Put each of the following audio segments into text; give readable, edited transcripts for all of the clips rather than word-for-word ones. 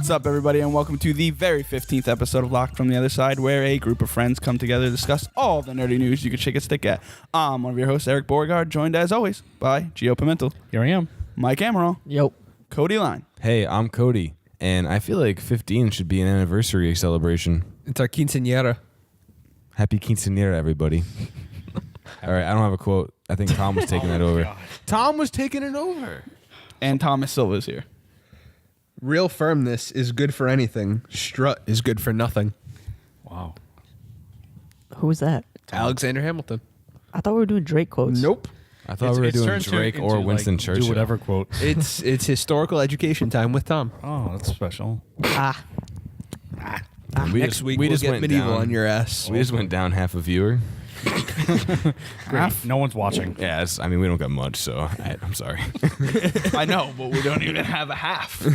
What's up, everybody, and welcome to the very 15th episode of Locked from the Other Side, where a group of friends come together to discuss all the nerdy news you could shake a stick at. I'm one of your hosts, Eric Beauregard, joined as always by Gio Pimentel. Here I am. Mike Amaral. Yo. Cody Line. Hey, I'm Cody, and I feel like 15 should be an anniversary celebration. It's our Quinceanera. Happy Quinceanera, everybody. All right, I don't have a quote. I think Tom was taking that over. God. Tom was taking it over. And Thomas Silva's here. Real firmness is good for anything. Strut is good for nothing. Wow. Who was that? Alexander Hamilton. I thought we were doing Drake quotes. Nope. I thought we were doing Drake or Winston Churchill. Do whatever quote. It's historical education time with Tom. Oh, that's special. Next week we'll get medieval on your ass. We just went down half a viewer. Great. No one's watching. Yeah, we don't got much, so I'm sorry. I know, but we don't even have a half.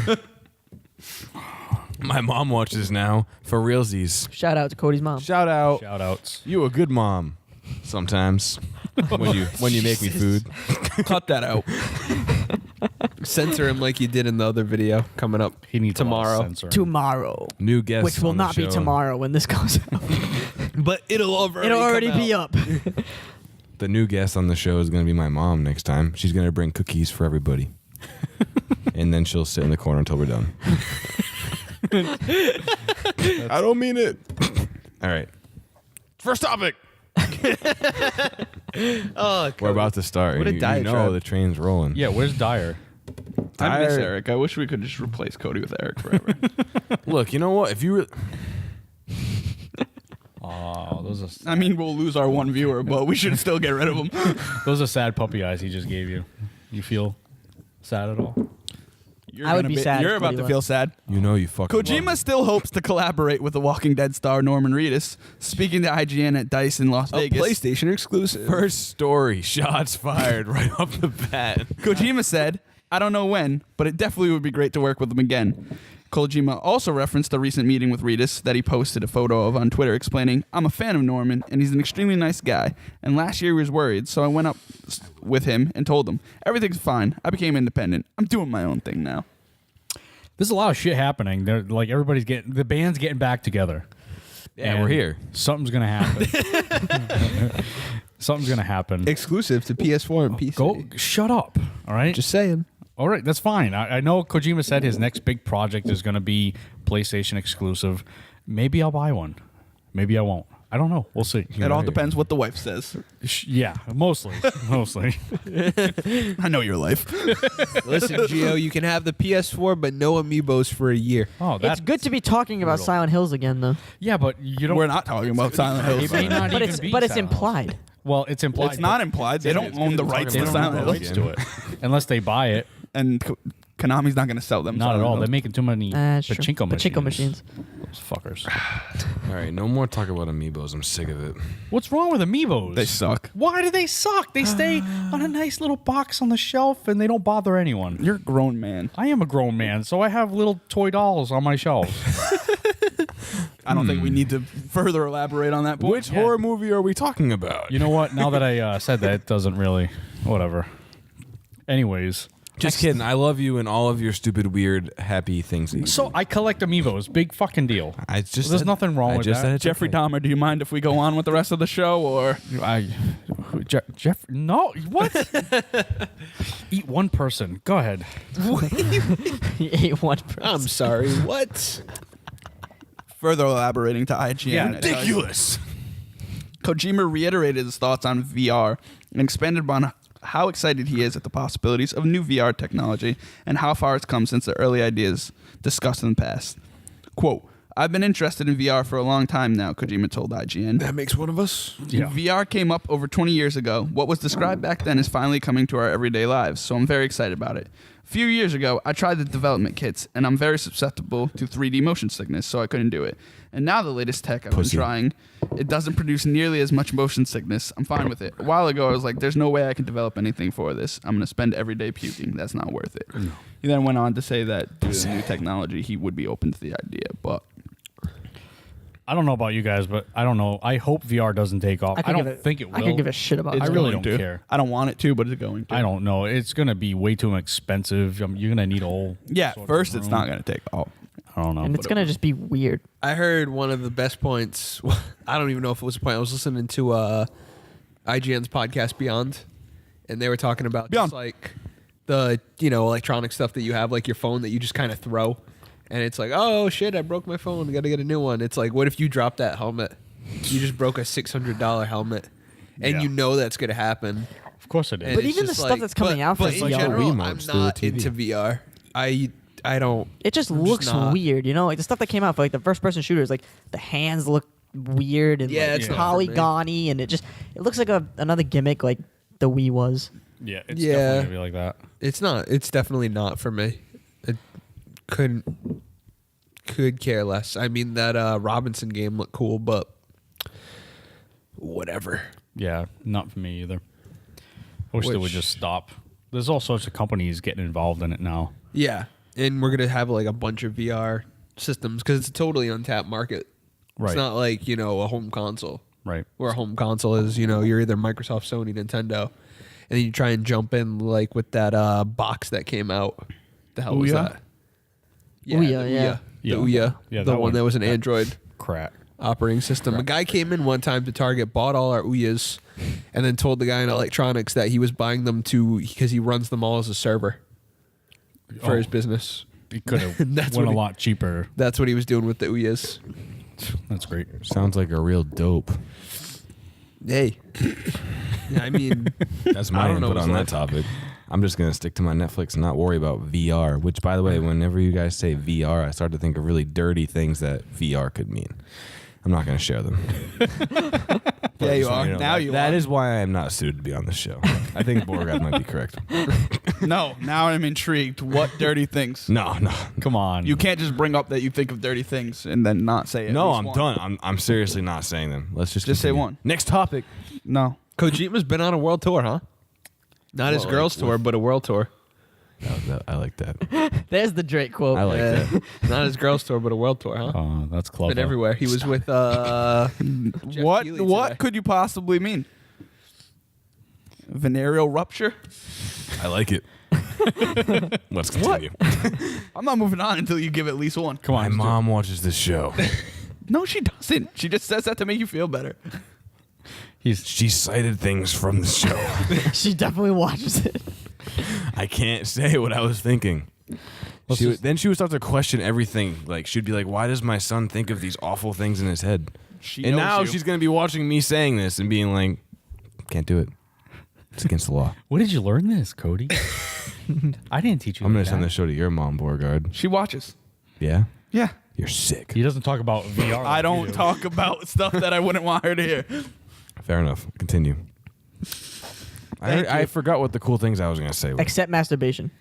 My mom watches now for realsies. Shout out to Cody's mom. Shout out. Shout outs. You a good mom. Sometimes when you make me food. Cut that out. Censor him like you did in the other video coming up He needs tomorrow. Tomorrow. New guest, Which will on the not be show. tomorrow when this goes out. But it'll already be up. The new guest on the show is going to be my mom next time. She's going to bring cookies for everybody. And then she'll sit in the corner until we're done. I don't mean it. All right. First topic. Oh, We're about to start. What a you diatribe. know the train's rolling. Yeah, where's Dyer? I miss Tired. Eric. I wish we could just replace Cody with Eric forever. Look, you know what? If you Oh, I mean, we'll lose our one viewer, but we should still get rid of him. those are sad puppy eyes he just gave you. You feel sad at all? You're I would gonna be sad You're if about Cody to left. feel sad. you fucking Kojima love still hopes to collaborate with the Walking Dead star Norman Reedus. Speaking to IGN at DICE in Las a Vegas, PlayStation exclusive. First story, shots fired right off the bat. Kojima said, "I don't know when, but it definitely would be great to work with him again." Kojima also referenced a recent meeting with Reedus that he posted a photo of on Twitter explaining, "I'm a fan of Norman, and he's an extremely nice guy. And last year he was worried, so I went up with him and told him, everything's fine. I became independent. I'm doing my own thing now." There's a lot of shit happening. They're like the band's getting back together. And we're here. Something's gonna happen. Something's gonna happen. Exclusive to PS4 and PC. Go shut up. All right. Just saying. All right, that's fine. I know Kojima said his next big project is going to be PlayStation exclusive. Maybe I'll buy one. Maybe I won't. I don't know. We'll see. It all depends what the wife says. Yeah, mostly. I know your life. Listen, Gio, you can have the PS4, but no amiibos for a year. Oh, It's good to be talking about brutal. Silent Hills again, though. Yeah, but you don't. We're not talking about Silent Hills. It may not But even it's be but it's Silent Hills. implied. Well, it's implied. It's not implied. They don't own the rights They to don't Silent own the Hills. rights to it unless they buy it. And Konami's not going to sell them. Not at Silent all. Hills. They're making too many Sure. pachinko machines. Those fuckers. All right, no more talk about amiibos. I'm sick of it. What's wrong with amiibos? They suck. Why do they suck? They stay on a nice little box on the shelf and they don't bother anyone. You're a grown man. I am a grown man, so I have little toy dolls on my shelves. I don't think we need to further elaborate on that point. Which horror movie are we talking about? You know what? Now that I said that, it doesn't really... Whatever. Anyways. Just kidding. I love you and all of your stupid, weird, happy things. That you So do. I collect amiibos. Big fucking deal. I just There's said- nothing wrong I with just that. said it's Jeffrey okay. Dahmer, do you mind if we go on with the rest of the show, or Jeff... No. What? Eat one person. Go ahead. He ate one person. I'm sorry. What? further elaborating to IGN? Yeah, Ridiculous. Kojima reiterated his thoughts on VR and expanded upon how excited he is at the possibilities of new VR technology and how far it's come since the early ideas discussed in the past. Quote, "I've been interested in VR for a long time now," Kojima told IGN. That makes one of us. Yeah. VR came up over 20 years ago. What was described back then is finally coming to our everyday lives, so I'm very excited about it. A few years ago, I tried the development kits, and I'm very susceptible to 3D motion sickness, so I couldn't do it. And now the latest tech I've been trying, it doesn't produce nearly as much motion sickness. I'm fine with it. A while ago, I was like, there's no way I can develop anything for this. I'm going to spend every day puking. That's not worth it. No. He then went on to say that due to the new technology, he would be open to the idea, but... I don't know about you guys, but I don't know. I hope VR doesn't take off. I don't think it will. I could give a shit about I that. really going don't to. care. I don't want it to, but it's going to. I don't know. It's going to be way too expensive. You're going to need a whole... Yeah, sort of first it's room. not going to take off. I don't know. and it's gonna just be weird. I heard one of the best points. I don't even know if it was a point. I was listening to IGN's podcast Beyond, and they were talking about Beyond. just like the electronic stuff that you have, like your phone that you just kind of throw, and it's like, oh shit, I broke my phone. I got to get a new one. It's like, what if you drop that helmet? You just broke a $600 helmet, and Yeah. you know that's gonna happen. Of course it is. And But it's even the just stuff that's coming out for but in VR. general, I'm Wiimotes through not the TV. into VR. I don't. It just I'm just looks not. weird, you know. Like the stuff that came out for like the first person shooters, like the hands look weird and Yeah, like, it's not for me. polygony, and it looks like another gimmick like the Wii was. yeah, it's Yeah. definitely gonna be like that. It's not. It's definitely not for me. It could care less. I mean, that Robinson game looked cool, but whatever. Yeah, not for me either. I wish they would Which- just stop. There's all sorts of companies getting involved in it now. Yeah, and we're gonna have like a bunch of VR systems because it's a totally untapped market. Right. It's not like a home console. Right. Where a home console is, you're either Microsoft, Sony, Nintendo, and then you try and jump in like with that box that came out. The hell was Ouya? that? Ouya, the yeah. The Yeah. Ouya, Yeah, the that one one. that was an Android Crap. operating system. A guy came in one time to Target, bought all our Ouyas, and then told the guy in electronics that he was buying them because he runs them all as a server for Oh. his business. It could have That's went what a he- lot cheaper. That's what he was doing with the Ouyas. That's great. Sounds like a real dope. Hey, yeah, I mean, That's my I don't know input his on that life. topic. I'm just gonna stick to my Netflix and not worry about VR. Which, by the way, whenever you guys say VR, I start to think of really dirty things that VR could mean. I'm not gonna share them. yeah, you So, are. Now you That are. is why I am not suited to be on this show. I think Borgad might be correct. No, now I'm intrigued. What dirty things? No. Come on. You can't just bring up that you think of dirty things and then not say it. No, At least I'm one. done. I'm seriously not saying them. Let's just Just say continue. one. Next topic. No. Kojima's been on a world tour, huh? Not his Well, girls like, tour, but a world tour. I like that. There's the Drake quote. I like that. Not his girls tour, but a world tour, huh? That's clever. Been everywhere. He was with Jeff What Keighley what today. could you possibly mean? Venereal rupture? I like it. Let's continue. I'm not moving on until you give at least one. Come on. My just do it. mom watches this show. No, she doesn't. She just says that to make you feel better. She cited things from the show. She definitely watches it. I can't say what I was thinking. Then she would start to question everything. Like she'd be like, "Why does my son think of these awful things in his head?" She And knows now you. she's gonna be watching me saying this and being like, "Can't do it. It's against the law." Where did you learn this, Cody? I didn't teach you. I'm gonna that. send this show to your mom, Borgard. She watches. Yeah, Yeah. you're sick. He doesn't talk about VR. I don't talk about stuff that I wouldn't want her to hear. Fair enough. Continue. I forgot what the cool things I was gonna say were. Except masturbation.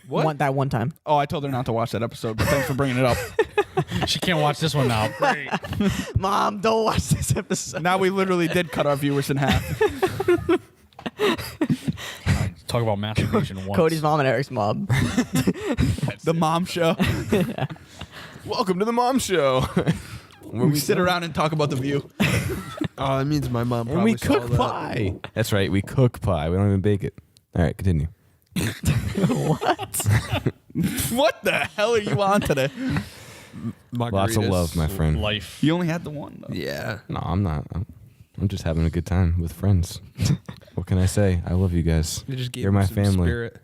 What? That one time. Oh, I told her not to watch that episode, but thanks for bringing it up. She can't watch this one now. Great. Mom, don't watch this episode. Now we literally did cut our viewers in half. Talk about masturbation once. Cody's mom and Eric's mom. The mom show. Welcome to the mom show. Where we sit around and talk about the view. Oh, that means my mom and probably we saw cook that. pie. That's right. We cook pie. We don't even bake it. All right, continue. What the hell are you on today? Lots of Margaritas. love, my friend. Life. You only had the one, though. Yeah. No, I'm not. I'm just having a good time with friends. What can I say? I love you guys. You just gave You're him my some family. Spirit.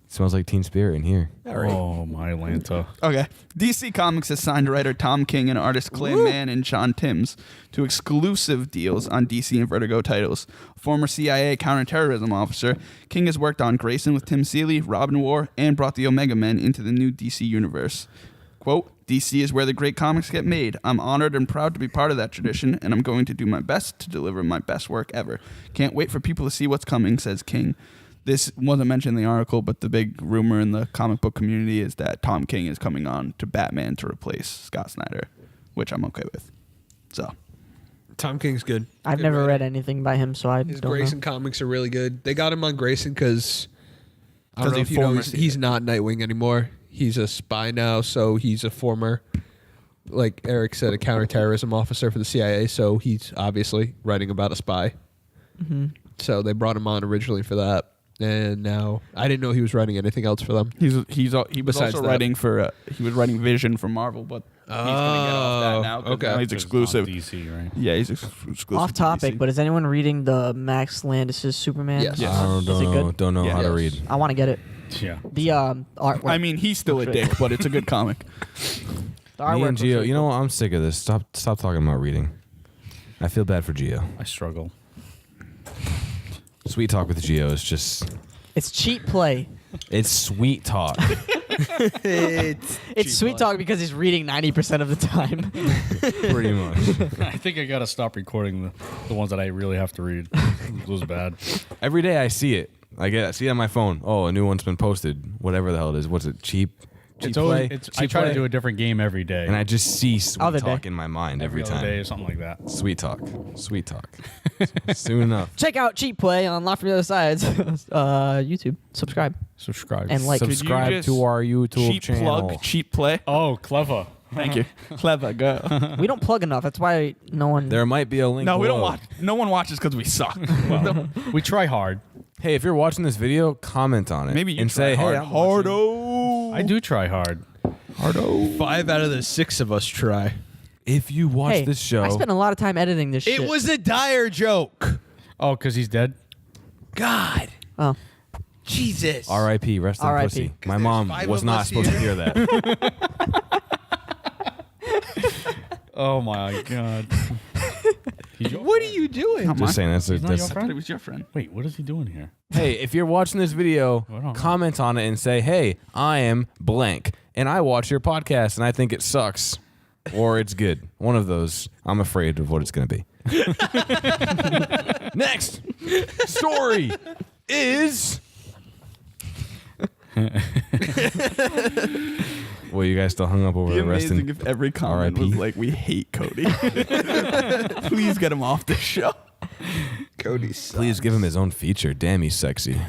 Smells like Teen Spirit in here. Oh my Lanta. Okay. DC Comics has signed writer Tom King and artist Clay Mann and Sean Timms to exclusive deals on DC and Vertigo titles. Former CIA counterterrorism officer, King has worked on Grayson with Tim Seeley, Robin War, and brought the Omega Men into the new DC universe. Quote, DC is where the great comics get made. I'm honored and proud to be part of that tradition, and I'm going to do my best to deliver my best work ever. Can't wait for people to see what's coming, says King. This wasn't mentioned in the article, but the big rumor in the comic book community is that Tom King is coming on to Batman to replace Scott Snyder, which I'm okay with. So, Tom King's good. I've Good never writer. read anything by him, so I His don't Grayson know. comics are really good. They got him on Grayson because I don't know he's if you know, former he's not Nightwing anymore. He's a spy now, so he's a former, like Eric said, a counterterrorism officer for the CIA. So he's obviously writing about a spy. Mm-hmm. So they brought him on originally for that. And now I didn't know he was writing anything else for them. He was Besides also that. writing for he was writing Vision for Marvel, but he's gonna get off that now. 'Cause okay. now he's exclusive. DC, right? Yeah, he's exclusive. Off to topic, DC. but is anyone reading the Max Landis' Superman? Yes. Yes. I Is it don't know. good? Don't know Yeah. how to Yes. read. I want to get it. Yeah. The artwork. I mean, he's still a dick, but it's a good comic. the Me artwork and looks Gio, really you know cool. what? I'm sick of this. Stop talking about reading. I feel bad for Gio. I struggle. Sweet talk with Gio is just. It's cheap play. It's sweet talk. It's sweet talk because he's reading 90% of the time. Pretty much. I think I gotta stop recording the ones that I really have to read. It was bad. Every day I see it. I see it on my phone. Oh, a new one's been posted. Whatever the hell it is. What's it? Cheap It's play? always, I Cheap try play? to do a different game every day. And I just see sweet Other talk day. in my mind every other time. day or something like that. Sweet talk. Sweet talk. Soon enough. Check out Cheap Play on Lock from the Other Sides. YouTube. Subscribe. Subscribe. And like. Could you Subscribe just to our YouTube cheap channel. plug, cheap play. Oh, clever. Thank you. Clever girl. We don't plug enough. That's why no one. There might be a link No, we don't below. watch. No one watches because we suck. We try hard. Hey, if you're watching this video, comment on it. Maybe you and try say, hard. hey, I'm watching. Hardo. I do try hard. Hardo. 5 out of the 6 of us try. If you watch Hey, this show, I spent a lot of time editing this shit. It was a dire joke. Oh, because he's dead? God. Oh. Jesus. R.I.P. Rest in R.I.P. pussy. My there's mom 5 was of not us supposed to here. hear that. Oh, my God. What are you doing? Not Just saying, that's He's not your I friend? thought it was your friend. Wait, what is he doing here? Hey, if you're watching this video, I don't know. comment on it and say, hey, I am blank. And I watch your podcast and I think it sucks. Or it's good. One of those. I'm afraid of what it's going to be. Next story is. Well, you guys still hung up over It'd the be rest amazing if every comment RIP. was like, "We hate Cody." Please get him off the show. Cody Please give him his own feature. Damn, he's sexy.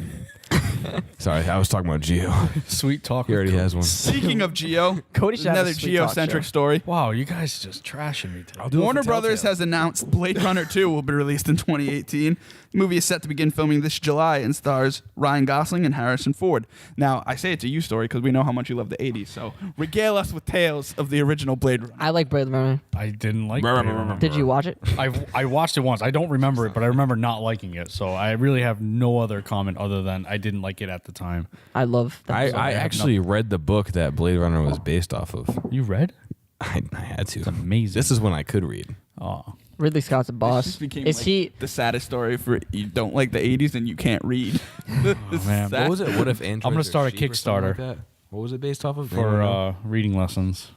Sorry, I was talking about Gio. Sweet talk. He already has one. Speaking of Geo, Cody should have another a sweet talk geocentric show. story. Wow, you guys just trashing me today. Warner Brothers has announced Blade Runner 2 will be released in 2018. The movie is set to begin filming this July and stars Ryan Gosling and Harrison Ford. Now, I say it's a you story because we know how much you love the 80s, so regale us with tales of the original Blade Runner. I like Blade Runner. I didn't like it. Did you watch it? I watched it once. I don't remember it, but I remember not liking it. So I really have no other comment other than I didn't like it at the time. I love that. I actually read the book that Blade Runner was based off of. You read? I had to. Amazing. This is when I could read. Oh. Ridley Scott's a boss. This became Is like he? the saddest story for you don't like the 80s and you can't read. Man. What was it? What if Androids gonna are start a sheep or something like Kickstarter. that? What was it based off of? For reading lessons.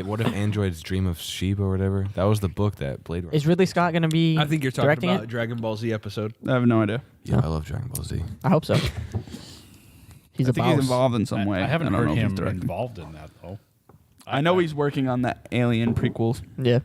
What if androids dream of sheep or whatever? That was the book that Blade Runner. Is Ridley Scott going to be? I think you're talking directing about it. Dragon Ball Z episode. I have no idea. Yeah, I love Dragon Ball Z. I hope so. He's I a think boss. he's involved in some way. I haven't don't heard know if he's him directing. involved in that though. I know he's working on that Alien prequels. Yeah.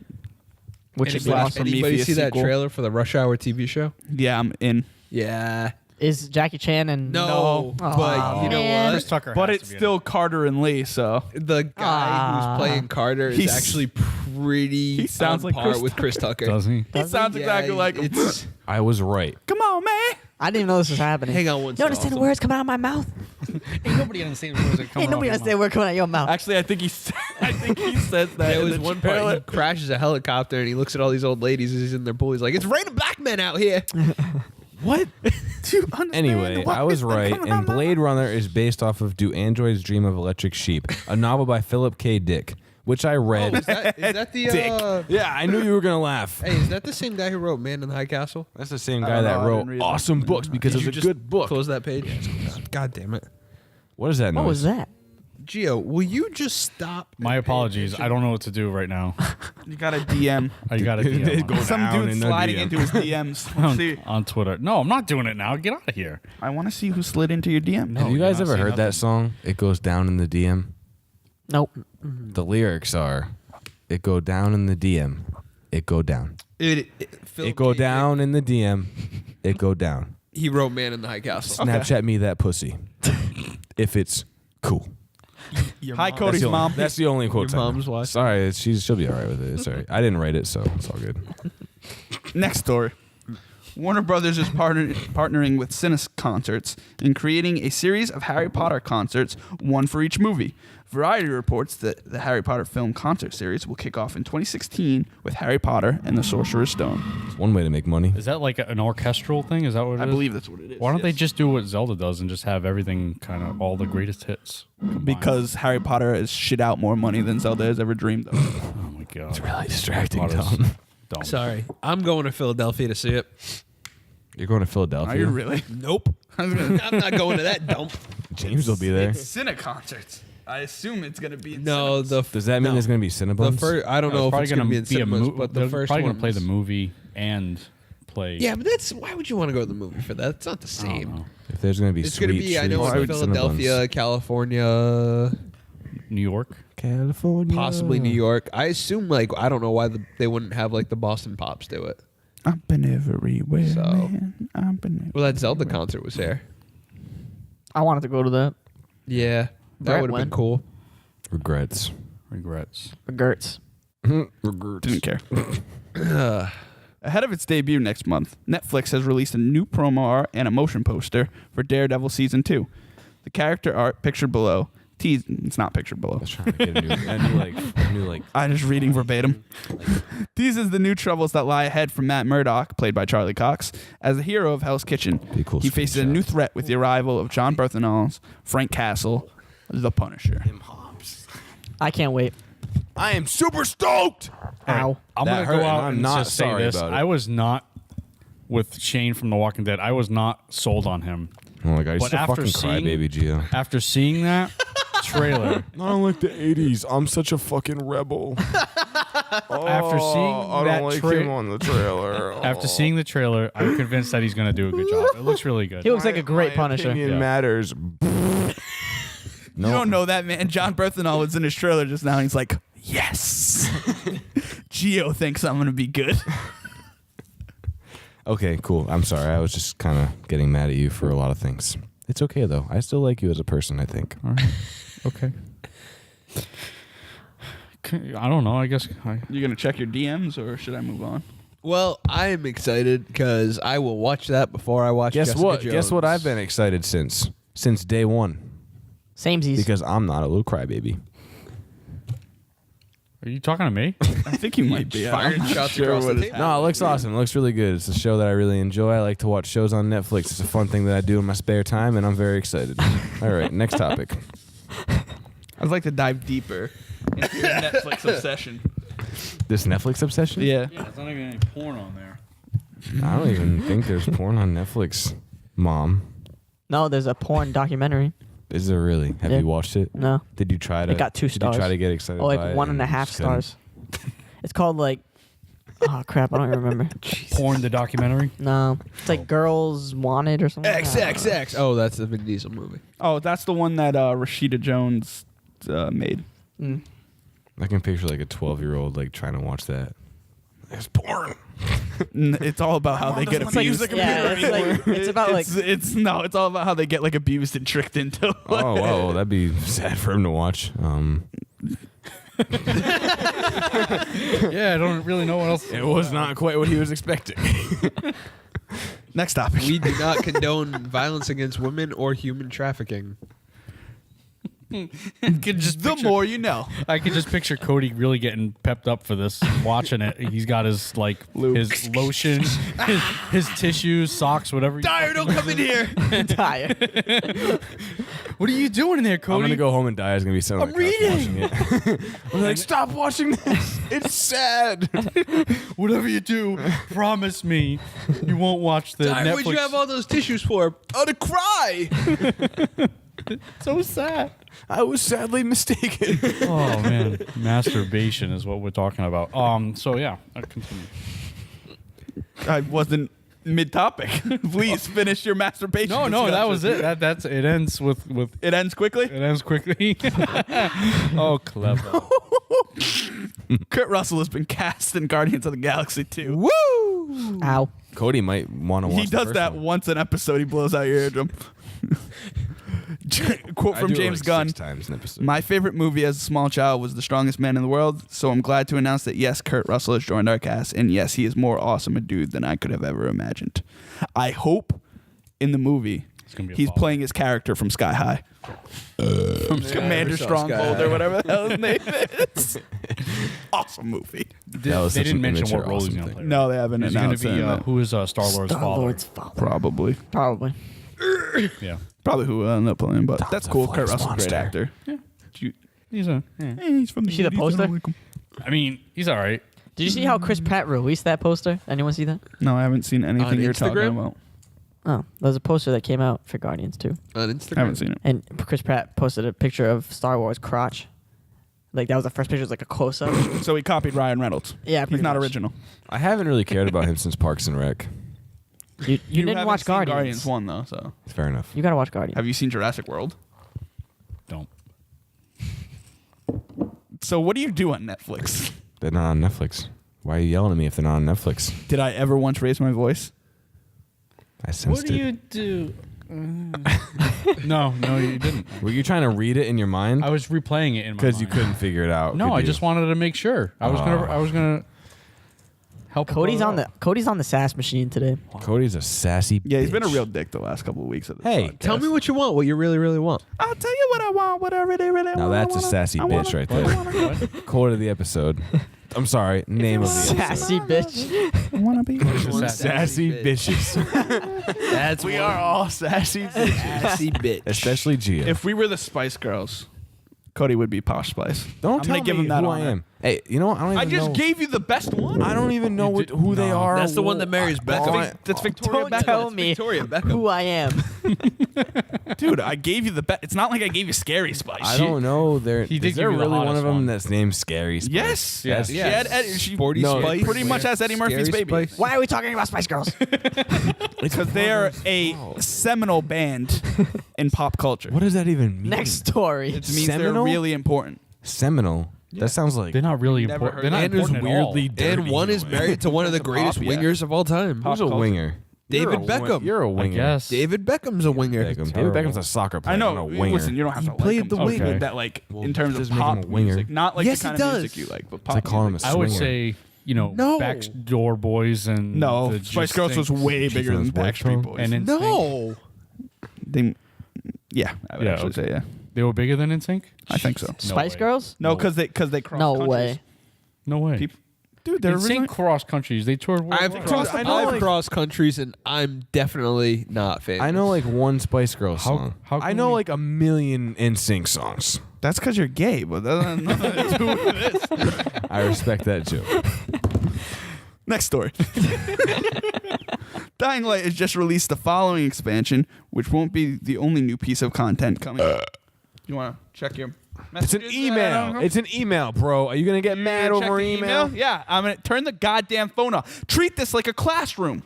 Which Any is last awesome. Prometheus Anybody see that sequel. trailer for the Rush Hour TV show? Yeah, I'm in. Yeah. Is Jackie Chan and No, but Aw, you know man. Chris Tucker. But has it's to be in still Carter and Lee, so The guy Ah. who's playing Carter is He's- actually pretty he sounds on like par Chris with Chris Tucker. it. Does he? he sounds exactly like him. it's. I was right. Come on, man. I didn't even know this was happening. Hang on one You second. understand the words coming out of my mouth? Ain't nobody understands words that come Ain't nobody understand word coming out of your mouth. Actually, I think he says that. There in was the one part trailer. he crashes a helicopter and he looks at all these old ladies as he's in their pool. He's like, "It's raining black men out here." What? Do you understand Anyway, what I was is right, coming out and of my Blade Runner is based off of Do Androids Dream of Electric Sheep, a novel by Philip K. Dick, which I read. Is that the? Yeah, I knew you were gonna laugh. Hey, is that the same guy who wrote Man in the High Castle? That's the same I guy don't that know, I wrote didn't read awesome that. books because Did it's you a just good book. Close that page. God damn it, What is that noise? What was that? Gio, will you just stop? My apologies. I don't know what to do right now. You got a DM. I got to It goes Some down dude in the sliding DM. into his DMs. Let's see. on Twitter. No, I'm not doing it now. Get out of here. I want to see who slid into your DM. No. Have you you're guys not ever saying heard that nothing. song? It goes down in the DM. Nope. The lyrics are, "It go down in the DM, it go down. It Go down in the DM, it go down. He wrote Man in the High Castle. Snapchat me that pussy, if it's cool." Hi, That's Cody's the only- mom. That's the only quote. Your mom's watching. Sorry, she'll be all right with it. It's all right. I didn't write it, so it's all good. Next story. Warner Brothers is partnering with Cine Concerts in creating a series of Harry Potter concerts, one for each movie. Variety reports that the Harry Potter film concert series will kick off in 2016 with Harry Potter and the Sorcerer's Stone. It's one way to make money. Is that like an orchestral thing? Is that what it is? I believe that's what it is. Why don't they yes. just do what Zelda does and just have everything kind of all the greatest hits? combined? Because Harry Potter has shit out more money than Zelda has ever dreamed of. Oh my god, It's really distracting, Potter's Tom. dumb. Sorry, I'm going to Philadelphia to see it. You're going to Philadelphia? Are you really? Nope. I'm not going to that dump. James will be there. It's Cine Concerts. I assume it's going to be in No, cinemas. Does that mean there's going to be the Cinnabons? first. I don't know if it's going to be in cinemas, but the they're first probably one. gonna play the movie and play. Yeah, but that's why would you want to go to the movie for that? It's not the I don't same. know. If there's going to be It's going to sweet be. I know treats it's at Philadelphia, Cinnabons. California, New York. California. possibly New York. I assume I don't know why they wouldn't have the Boston Pops do it. I've been everywhere, So- man. I've been Well, that Zelda concert was there. I wanted to go to that. Yeah, that Brett would have been went. cool. Regrets. Regrets. Gertz. Regrets. Didn't care. Ahead of its debut next month, Netflix has released a new promo art and a motion poster for Daredevil Season 2. The character art pictured below it's not pictured below. I was trying to get a new I'm just reading verbatim. Teases the new troubles that lie ahead for Matt Murdock, played by Charlie Cox, as the hero of Hell's Kitchen. Be a cool He faces a screenshot. new threat with the arrival of John Berthenol's Frank Castle, the Punisher. I can't wait. I am super stoked. Ow. I'm That gonna hurt, go out and I'm and not just say sorry this. about it. I was not with Shane from The Walking Dead. I was not sold on him. Oh my god, he's But a after fucking seeing- crybaby, Gio. After seeing that trailer, I don't like the 80s. I'm such a fucking rebel. after seeing that on the trailer. after seeing the trailer, I'm convinced that he's gonna do a good job. It looks really good. He looks like a great Punisher. Opinion Yeah. matters. No, You don't know that, man. John Berthenol was in his trailer just now. He's like, yes. Gio thinks I'm going to be good. Okay, cool. I'm sorry. I was just kind of getting mad at you for a lot of things. It's okay though. I still like you as a person, I think. All right. Okay. I don't know. I guess You going to check your DMs or should I move on? Well, I am excited because I will watch that before I watch. Guess Jessica what? Jones. Guess what? I've been excited since day one Samesies. because I'm not a little crybaby. Are you talking to me? I think you might be. firing I'm not shots sure across the what table. No, it looks awesome. It looks really good. It's a show that I really enjoy. I like to watch shows on Netflix. It's a fun thing that I do in my spare time, and I'm very excited. All right, next topic. I'd like to dive deeper into your Netflix obsession. This Netflix obsession? Yeah. Yeah, there's not even any porn on there. I don't even think there's porn on Netflix. Mom, No, there's a porn documentary. is there really? Have Yeah. you watched it? No. Did you try to? It got 2 Did stars. you try to get excited? Oh, by like it 1.5 and just couldn't? stars. It's called oh crap, I don't even remember. Porn, the documentary. No, it's like Girls Wanted or something. XXX. Oh, that's the Vin Diesel movie. Oh, that's the one that Rashida Jones made. Mm. I can picture like a 12-year-old like trying to watch that. It's porn. It's all about how they get It's like, abused. yeah, it's about like it's all about how they get like abused and tricked into. Oh wow, that'd be sad for him to watch. Yeah, I don't really know what else. It was not quite what he was expecting. Next topic. We do not condone violence against women or human trafficking. Could just The more you know. I could just picture Cody really getting pepped up for this, watching it. He's got his Lube. his lotion, his tissues, socks, whatever. Dyer, don't come in here. tired. What are you doing in there, Cody? I'm gonna go home and die. Is gonna be so. I'm reading. Watching it. I'm like, stop watching this. It's sad. Whatever you do, promise me you won't watch the Dyer, Netflix. what'd you have all those tissues for? Oh, to cry. so sad. I was sadly mistaken. Oh man, masturbation is what we're talking about. So yeah, I continue. I wasn't mid-topic. Please finish your masturbation. No, that was discussion. it. That's it. Ends with It ends quickly. it ends quickly. Oh, clever. Kurt Russell has been cast in Guardians of the Galaxy 2. Woo! Ow. Cody might want to watch. He the does first that one. once an episode. He blows out your eardrum. Quote I from do it James like Gunn. 6 times an episode. My favorite movie as a small child was The Strongest Man in the World, so I'm glad to announce that yes, Kurt Russell has joined our cast, and yes, he is more awesome a dude than I could have ever imagined. I hope in the movie gonna be a he's follow-up. playing his character from Sky High. From Commander never saw Stronghold Sky or High. whatever the hell his name is. Awesome movie. That was They such didn't an mention immature, what role he's awesome going to thing. play. No, they haven't Is he going announced to be that. who is Star-Lord's father? Star-Lord's father. Probably. Probably. Yeah. Probably who will end up playing, but Tom's that's a cool. Kurt flex Russell's a great monster. actor. Yeah. He's He's from the You see the 80s, I poster? don't like him. I mean, he's all right. Did you see how Chris Pratt released that poster? Anyone see that? No, I haven't seen anything On you're talking Instagram? about. Oh, there's a poster that came out for Guardians too, On Instagram. I haven't seen it. and Chris Pratt posted a picture of Star Wars crotch. Like that was the first picture, it was like a close up. So he copied Ryan Reynolds. Yeah, He's pretty not much. original. I haven't really cared about him since Parks and Rec. You didn't haven't watch seen Guardians. 1 though, so. Fair enough. You gotta watch Guardians. Have you seen Jurassic World? Don't. So what do you do on Netflix? They're not on Netflix. Why are you yelling at me if they're not on Netflix? Did I ever once raise my voice? I sensed it. do? No, you didn't. Were you trying to read it in your mind? I was replaying it in my Because you mind. couldn't figure it out. No, could I you? just wanted to make sure. I was gonna help. Cody's her on out. Cody's on the sass machine today. Cody's a sassy. Yeah, he's been a bitch. real dick the last couple of weeks of this Hey, podcast. Tell me what you want. What you really, really want. I'll tell you what I want, what I really, really want. Now that's a sassy bitch right there. Quote of the episode. I'm sorry. Name of the Sassy episode. bitch. I want to be. Sassy bitches. That's We are all sassy bitches. sassy bitch. Especially Gia. If we were the Spice Girls, Cody would be Posh Spice. Don't I'm tell gonna give me him that who honor. I am. Hey, you know what? I don't even I just know. gave you the best one. I don't even know who they No. are. That's the one that marries Beckham. That's Victoria Don't Beckham. tell It's me Victoria Beckham. who I am. Dude, I gave you the best. It's not like I gave you Scary Spice. I don't know. He did Is there give you the really one hottest of them one. that's named Scary Spice? Yes. Yes. She had she Sporty No, Spice. pretty much has Eddie Murphy's Scary baby. Spice. Why are we talking about Spice Girls? Because they are a seminal band in pop culture. What does that even mean? Next story. It means Seminal? they're really important. Seminal. That sounds like They're not really Never important. heard They're not And is important at all. weirdly dirty. And one is in a way. married to one of the Pop, greatest yeah. wingers of all time. Who's a culture. winger? David You're a Beckham. You're a I winger. guess. David Beckham's a winger. David terrible. Beckham's a soccer player. I know. not a winger. Listen, you don't have He to like played him. the wing. Okay. That like Well, in terms of doesn't make him pop a winger. music, not like Yes, the kind he of does. music you like, but It's pop like calling him a music. I would swinger. say, No. Backdoor Boys and No, the Spice Girls was G-Stinks. way bigger than Chieftain's wife, Backstreet bro. Boys. And NSYNC. No. they, yeah, I would Yeah, actually okay. say yeah. They were bigger than NSYNC? I think so. Spice way. Girls? No, because they cross No countries. way. No way. People- Dude, they're NSYNC originally, cross countries. They toured I've worldwide. crossed, I know, I've like- crossed countries, and I'm definitely not famous. I know like one Spice Girls How- song. how I can know we- like a million NSYNC songs. that's because you're gay, but that has nothing to do with this. I respect that joke. Next story. Dying Light has just released the following expansion, which won't be the only new piece of content coming. You want to check your It's an messages? email. It's an email, bro. Are you gonna get mad Check over the email? Yeah, I'm gonna turn the goddamn phone off. Treat this like a classroom.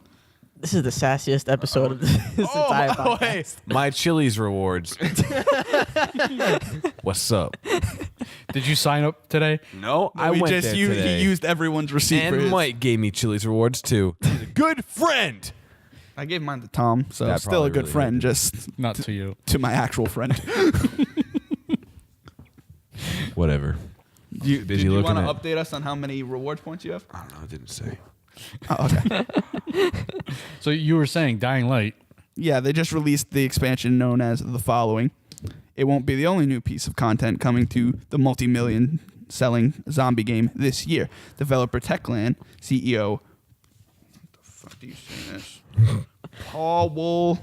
This is the sassiest episode of this entire podcast. hey. My Chili's rewards. What's up? Did you sign up today? No, I We went just there used, today. he used everyone's receipt for and his. Mike gave me Chili's rewards too. He's a good friend. I gave mine to Tom, so That still a probably good really friend, hurt. just Not to you. to my actual friend. Whatever. Did Busy you looking want to at- update us on how many rewards points you have? I don't know. I didn't say. Oh, okay. So you were saying Dying Light. Yeah, they just released the expansion known as The Following. It won't be the only new piece of content coming to the multi-million selling zombie game this year. Developer Techland CEO, what the fuck do you say this? Paul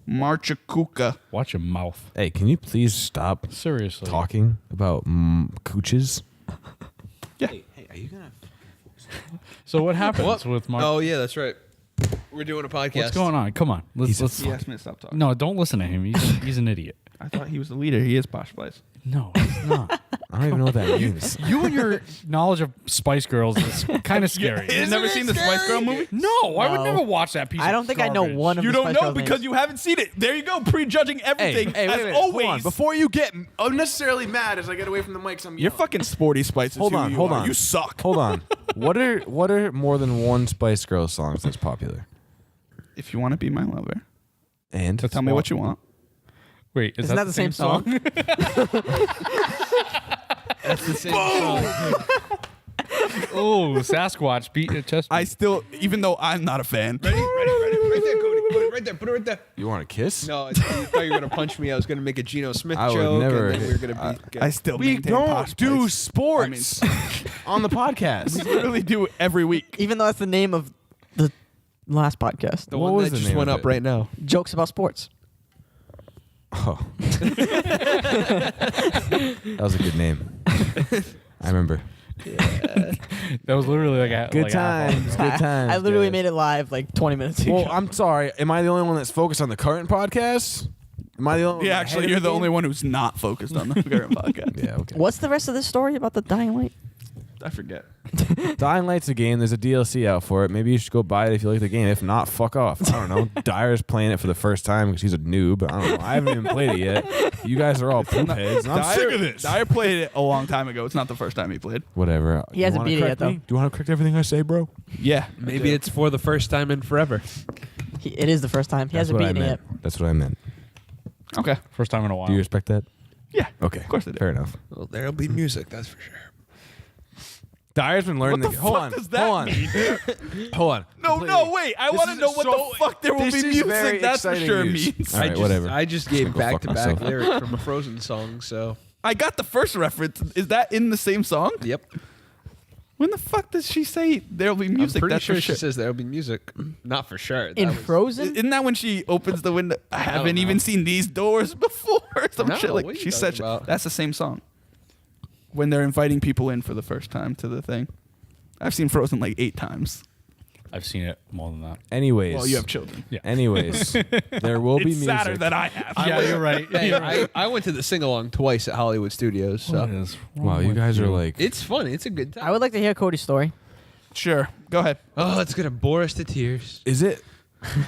Marchakuka. Watch your mouth. Hey, can you please stop Seriously. talking about cooches? Yeah. Hey, are you gonna? So what happens with Mark? Oh yeah, that's right. We're doing a podcast. What's going on? Come on. Let's He asked me to stop talking. No, don't listen to him. He's an idiot. I thought he was the leader. He is Posh Spice. No, he's not. I don't even know what that means. You and your knowledge of Spice Girls is kind of scary. You've never seen the Spice Girl movie? No, I would No. never watch that piece. I don't of think I know garbage. one of You the don't Spice know Girls because names. you haven't seen it. There you go, prejudging everything wait a as minute. always. Hold on. Before you get unnecessarily mad as I get away from the mics, I'm You're fucking sporty Spice. is Hold who on, you hold are. on. You suck. Hold on. What are more than one Spice Girls songs that's popular? If you want to be my lover, And tell me what you want. Wait, Isn't that the same song? That's the same song. Oh, Sasquatch beat a chest. I still, even though I'm not a fan. Ready? Right there, Cody. Put it right there. Put it right there. You want a kiss? No, I thought you were gonna punch me. I was gonna make a Geno Smith I would joke, never- and then we were gonna be. I still We maintain don't Posh do Place. sports on the podcast. We literally do it every week. Even though that's the name of the last podcast. The What one was that the just name went of up it? right now. Jokes about sports. Oh. That was a good name. I remember. That was literally like a Good like a half times. Good times. I literally guys. made it live like 20 minutes ago. Well, I'm sorry. Am I the only one that's focused on the current podcast? Am I the only one? Yeah, actually, you're the only one who's not focused on the current podcast. Yeah, okay. What's the rest of this story about the dying light? I forget. Dying Light's a game. There's a DLC out for it. Maybe you should go buy it if you like the game. If not, fuck off. I don't know. Dyer's playing it for the first time because he's a noob. I don't know. I haven't even played it yet. You guys are all poop heads. And I'm sick of this. Dyer played it a long time ago. It's not the first time he played. Whatever. He hasn't beat it yet, though. Do you want to correct everything I say, bro? Yeah. Maybe it's for the first time in forever. It is the first time. He That's hasn't what I beaten it meant. yet. That's what I meant. Okay. First time in a while. Do you respect that? Yeah. Okay. Of course I do. Fair enough. Well, there'll be music, that's for sure. Dyer's been learning What the hold fuck on. does that hold on. mean? Hold on. No, wait. I This want to is know what so- the fuck there will this be is very music. That's for exciting sure news. means. All right, whatever. I just I'm gave gonna go fuck back-to-back myself. lyrics from a Frozen song, so. I got the first reference. Is that in the same song? Yep. When the fuck does she say there'll be music? I'm pretty That's sure for she says there'll be music. Not for sure. In That was- Frozen? Isn't that when she opens the window? I haven't know. even seen these doors before. Some No, shit like what are you she said. talking about? That's the same song. When they're inviting people in for the first time to the thing. I've seen Frozen like 8 times. I've seen it more than that. Anyways. Well, you have children. Yeah. Anyways, there will be It's music. sadder that I have. Yeah, you're right. Hey, I went to the sing-along twice at Hollywood Studios, so. What is wrong Wow, you with guys are like. It's fun. It's a good time. I would like to hear Cody's story. Sure. Go ahead. Oh, it's gonna bore us to tears. Is it?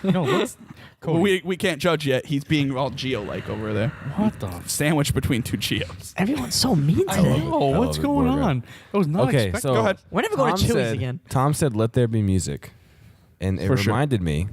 No, let's. Cody, We can't judge yet. He's being all Geo-like over there. what the? Sandwiched between 2 Geos. Everyone's so mean I today. know. I What's love it, going Borga. on? That was not Okay, expected. so Go ahead. We're never going to Chili's said, again. Tom said, "Let there be music," and it For sure. reminded me.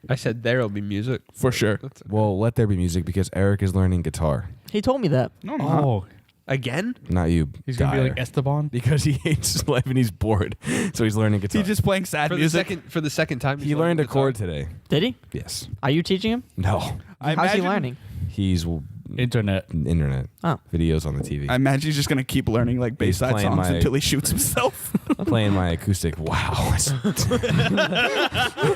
I said there'll be music. For sure. Well, let there be music because Eric is learning guitar. He told me that. No, I'm not. Oh, Again? Not you. he's gonna be Dyer. like Esteban. because he hates life and he's bored, so he's learning guitar. He's just playing sad For the music. second time. he he's learned a guitar. chord today. Did he? Yes. Are you teaching him? No. I How's he imagine- learning? He's Internet. internet Oh. videos on the TV. I imagine he's just gonna keep learning like He's Bayside playing songs my- until he shoots himself. playing my acoustic. Wow.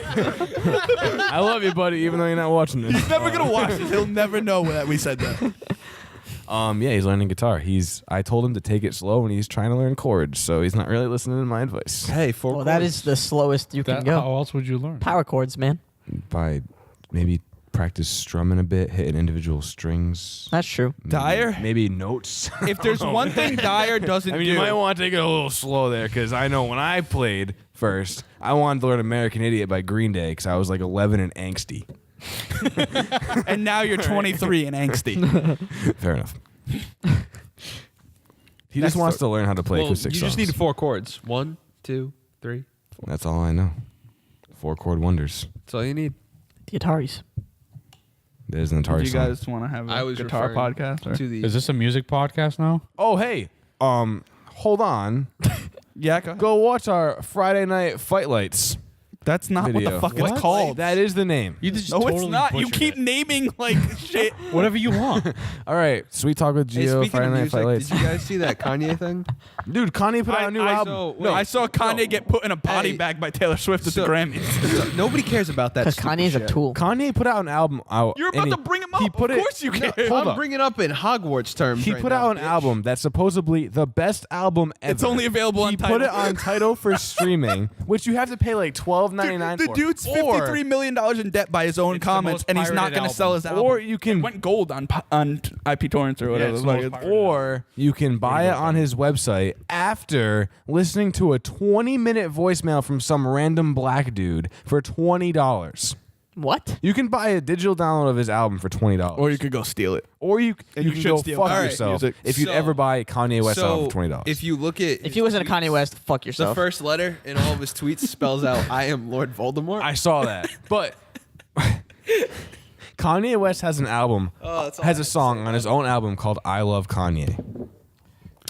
I love you, buddy, even though you're not watching this. He's never gonna watch this. He'll never know that we said that. Yeah, he's learning guitar. I told him to take it slow, and he's trying to learn chords, so he's not really listening to my advice. Hey, 4 Well, that is the slowest you can That, go. how else would you learn? Power chords, man. By maybe practice strumming a bit, hitting individual strings. That's true. Dyer? Maybe notes. If there's one thing Dyer doesn't I mean, do, you might want to take it a little slow there, because I know when I played first, I wanted to learn American Idiot by Green Day because I was like 11 and angsty. and now you're 23 and angsty. Fair enough. He That's just wants to learn how to play Well, you acoustic songs. just need 4 chords. 1, 2, 3. That's all I know. 4 chord wonders. That's all you need. The Ataris. There's an Do Atari you song. guys want to have I a was guitar referring podcast? Or? To the Is this a music podcast now? Oh, hey. Hold on. Yeah, go ahead. Go watch our Friday night Fight Lights That's not what video. the fuck What? it's called. That is the name. You just No, it's totally not. You butchered keep it. naming like shit. Whatever you want. All right. Sweet Talk with Hey, Gio, speaking Friday of Night Fight music, Lights. did you guys see that Kanye thing? Dude, Kanye put out a new album. I saw Kanye get put in a body Hey. bag by Taylor Swift at the So- Grammys. Nobody cares about that. Because stupid Kanye's a shit. tool. Kanye put out an album. You're about to bring him up. He put Of it, course you No, can. Hold I'm up. bringing up in Hogwarts terms. He right put now, out an bitch. album that's supposedly the best album ever. It's only available on He Tidal. put it on Tidal for streaming, which you have to pay like $12.99 The for. dude's Or- $53 million in debt by his own It's the comments, most and he's not pirated going to sell his album. Or you can- It went gold on IP torrents or whatever. it's the the fuck most it's- pirated. Or you can buy it on his website after listening to a 20-minute voicemail from some random black dude for $20. What? You can buy a digital download of his album for $20. Or you could go steal it. Or you And you you can should go steal fuck Kanye yourself music. if you'd So- ever buy Kanye West album So, for $20. if you look at If you listen to Kanye West, fuck the yourself. first letter in all of his tweets spells out "I am Lord Voldemort." I saw that. But Kanye West has an album, has a song on his own album called "I Love Kanye."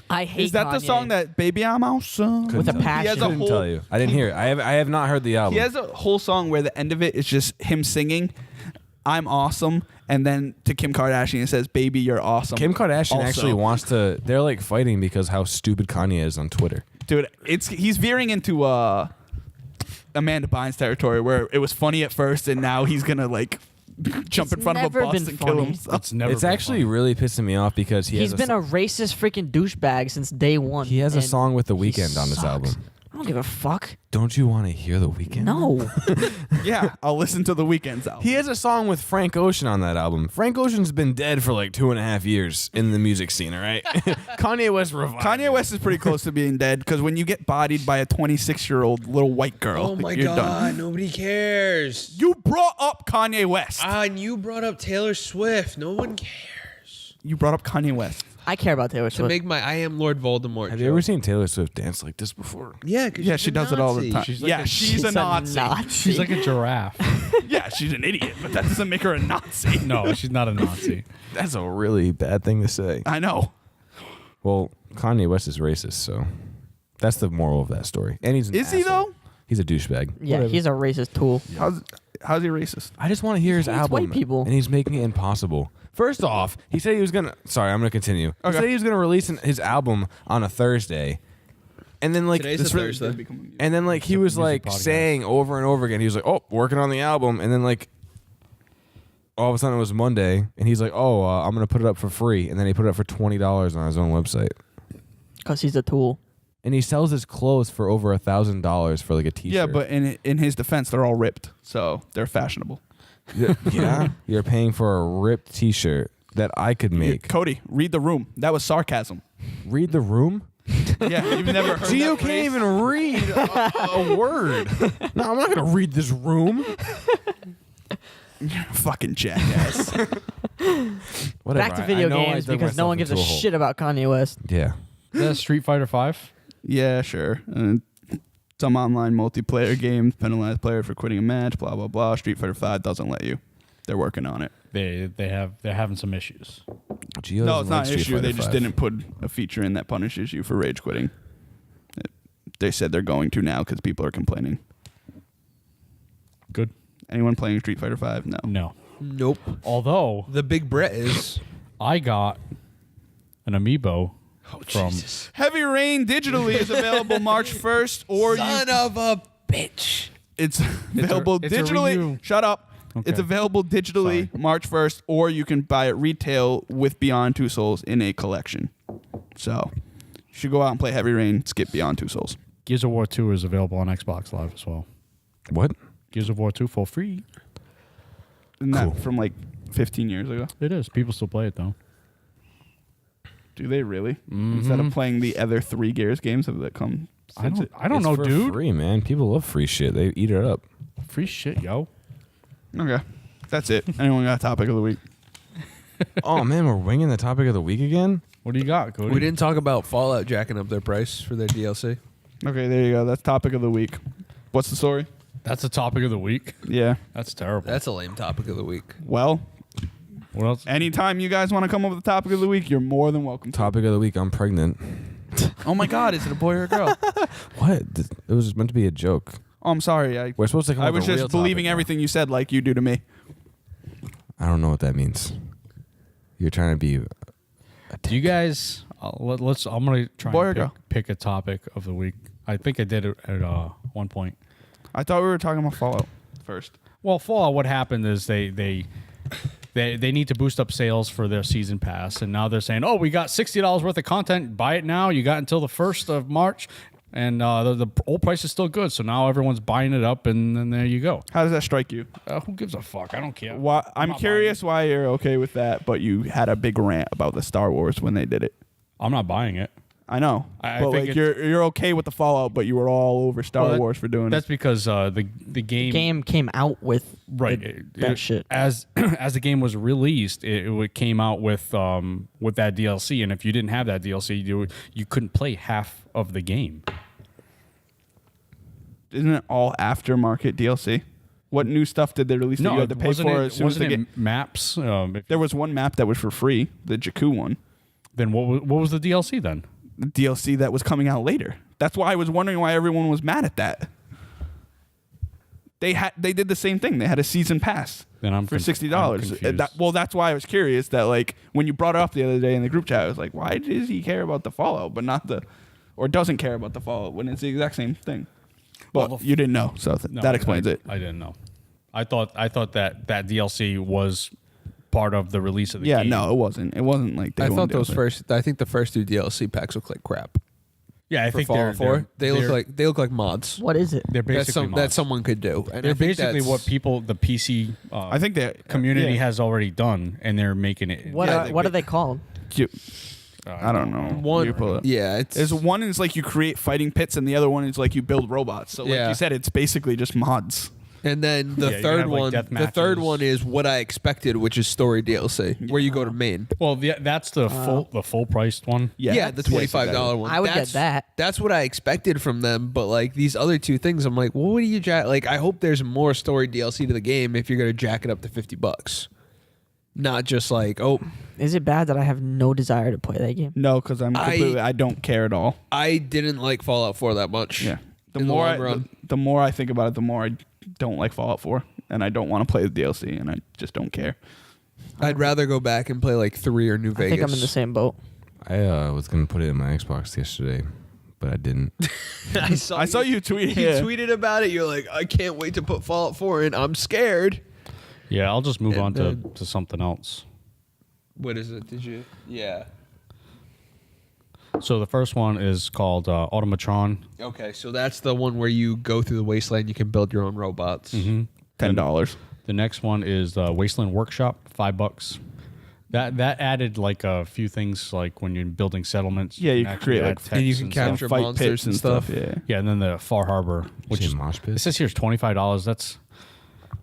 I hate Is that the Kanye. song that Baby I'm Awesome? With a Couldn't tell you. passion. He has a Couldn't whole- tell you. I didn't hear it. I have not heard the album. He has a whole song where the end of it is just him singing, "I'm awesome," and then to Kim Kardashian it says, "Baby, you're awesome." Kim Kardashian Also. actually wants to. They're like fighting because how stupid Kanye is on Twitter. Dude, he's veering into Amanda Bynes territory where it was funny at first and now he's gonna like jump It's in front of a never bus been and kill funny. himself. It's never. It's been actually fun. really pissing me off because He's been a racist freaking douchebag since day one. he has a and song with The he Weeknd on his sucks. album. I don't give a fuck. Don't you want to hear The Weeknd? No. Yeah, I'll listen to the Weeknd's album. He has a song with Frank Ocean on that album. Frank Ocean's been dead for like 2.5 years in the music scene, all right? Kanye West revived Kanye him. West is pretty close to being dead because when you get bodied by a 26-year-old little white girl, Oh my you're god, done. nobody cares. You brought up Kanye West. And you brought up Taylor Swift. No one cares. You brought up Kanye West. I care about Taylor To Swift. make my I am Lord Voldemort Have joke. you ever seen Taylor Swift dance like this before? Yeah, 'cause Yeah, she's she a does it all the Nazi. time. She's like Yeah, a- she's a Nazi. She's like a giraffe. Yeah, she's an idiot, but that doesn't make her a Nazi. No, she's not a Nazi. That's a really bad thing to say. I know. Well, Kanye West is racist, so that's the moral of that story. And he's an Is he asshole. though? He's a douchebag. Yeah, Whatever. he's a racist tool. How's he racist? I just want to hear his hates album, white people. and he's making it impossible. First off, he said he was gonna. Sorry, I'm gonna continue. He Okay. said he was gonna release his album on a Thursday, and then like Today's This a really Thursday. did become- and then like he was like podcast. saying over and over again, he was like, "Oh, working on the album," and then like all of a sudden it was Monday, and he's like, "Oh, I'm gonna put it up for free," and then he put it up for $20 on his own website, Because he's a tool. and he sells his clothes for over $1,000 for like a T-shirt. Yeah, but in his defense, they're all ripped, so they're fashionable. yeah, you're paying for a ripped T-shirt that I could make. Cody, read the room. That was sarcasm. Read the room. Yeah, you've never heard Gio that can't phrase? even read a word. No, I'm not gonna read this room. Fucking jackass. Whatever. Back to video I know I games dug because no myself one gives a into hole. shit about Kanye West. Yeah. Is that Street Fighter 5? Yeah, sure. Some online multiplayer games penalize player for quitting a match. Blah blah blah. Street Fighter 5 doesn't let you. They're working on it. They're having some issues. Gio No, doesn't it's like not an Street issue. They Fighter just 5. didn't put a feature in that punishes you for rage quitting. They said they're going to now because people are complaining. Good. Anyone playing Street Fighter 5? No. No. Nope. Although The big Brett is. I got an amiibo Oh, from Jesus. Heavy Rain digitally is available March 1st, or Son of a bitch. it's available it's a digitally. review. Shut up. Okay. It's available digitally Sorry. March 1st, or you can buy it retail with Beyond Two Souls in a collection. So, you should go out and play Heavy Rain, skip Beyond Two Souls. Gears of War 2 is available on Xbox Live as well. What? Gears of War 2 for free. Isn't that Cool. from like 15 years ago? It is. People still play it though. Do they really? Instead of playing the other 3 Gears games that come since it. I don't It's know, for dude. free, man. People love free shit. They eat it up. Free shit, yo. Okay. That's it. Anyone got a topic of the week? Oh man, we're winging the topic of the week again. What do you got, Cody? We didn't talk about Fallout jacking up their price for their DLC. Okay, there you go. That's topic of the week. What's the story? That's the topic of the week. Yeah. That's terrible. That's a lame topic of the week. Well, What else? anytime you guys want to come up with a topic of the week, you're more than welcome to. Topic of the week. I'm pregnant. Oh my God, is it a boy or a girl? What? It was just meant to be a joke. Oh, I'm sorry. We're supposed to come I up was with a just real believing topic now. everything you said like you do to me. I don't know what that means. You're trying to be. Do you guys? Let's. I'm gonna try Boy or and girl? pick a topic of the week. I think I did it at one point. I thought we were talking about Fallout first. Well, Fallout. What happened is they need to boost up sales for their season pass, and now they're saying, "Oh, we got $60 worth of content. Buy it now. You got until the 1st of March, and the old price is still good. So now everyone's buying it up, and then there you go. How does that strike you? Who gives a fuck? I don't care. Why, I'm not curious why you're okay with that, but you had a big rant about the Star Wars when they did it. I'm not buying it. I know, I but think like it's- you're okay with the Fallout, but you were all over Star Well, Wars for doing That's it. because the game Game came out with right that shit. as as the game was released it came out with that DLC, and if you didn't have that DLC you couldn't play half of the game. Isn't it all aftermarket DLC? What new stuff did they release that you had to pay wasn't for it, as soon as wasn't they it get? maps? There was one map that was for free, the Jakku one. Then what was the DLC then? The DLC that was coming out later. That's why I was wondering why everyone was mad at that. They did the same thing. They had a season pass Then I'm for conf- I'm $60. confused. Well, that's why I was curious that like when you brought it up the other day in the group chat, I was like, why does he care about the Fallout but not or doesn't care about the Fallout when it's the exact same thing? But Well, you didn't know, so No, that explains it. I didn't know. I thought that DLC was part of the release of the Yeah, game. no, it wasn't. It wasn't like they I thought wanted to those do it. first. I think the first 2 DLC packs look like crap. Yeah, I For think Fallout 4, they look like mods. What is it? they're That basically mods. someone could do. And They're I think basically what the PC I think that community yeah. has already done, and they're making it. What are they called? I don't know. One. You pull it. Yeah, it's There's one is like you create fighting pits, and the other one is like you build robots. So like Yeah. you said, it's basically just mods. And then the Yeah, you can third have, like, one, death the third matches. one is what I expected, which is story DLC, where you go to main. Well, that's the full priced one. Yeah, the $25 one. I would get that. That's what I expected from them. But like these other 2 things, I'm like, well, what do you like? I hope there's more story DLC to the game if you're gonna jack it up to $50, not just like, oh, Is it bad that I have no desire to play that game? No, because I don't care at all. I didn't like Fallout 4 that much. Yeah. The in the more long run. the more I think about it, the more I don't like Fallout 4, and I don't want to play the DLC, and I just don't care. I'd rather go back and play like 3 or New I Vegas. think I'm in the same boat. I was gonna put it in my Xbox yesterday, but I didn't. I saw you tweet. You tweeted about it. You're like, I can't wait to put Fallout 4 in. I'm scared. Yeah, I'll just move And on to something else. What is it? Did you? Yeah. So the first one is called Automatron. Okay, so that's the one where you go through the wasteland. You can build your own robots. Mm-hmm. $10. The next one is Wasteland Workshop, $5. That added like a few things, like when you're building settlements. Yeah, you can can actually create, add like, text and you can and stuff. capture Fight monsters pits and stuff. Yeah. Yeah, and then the Far Harbor, which Say is mosh pit? it says here is $25.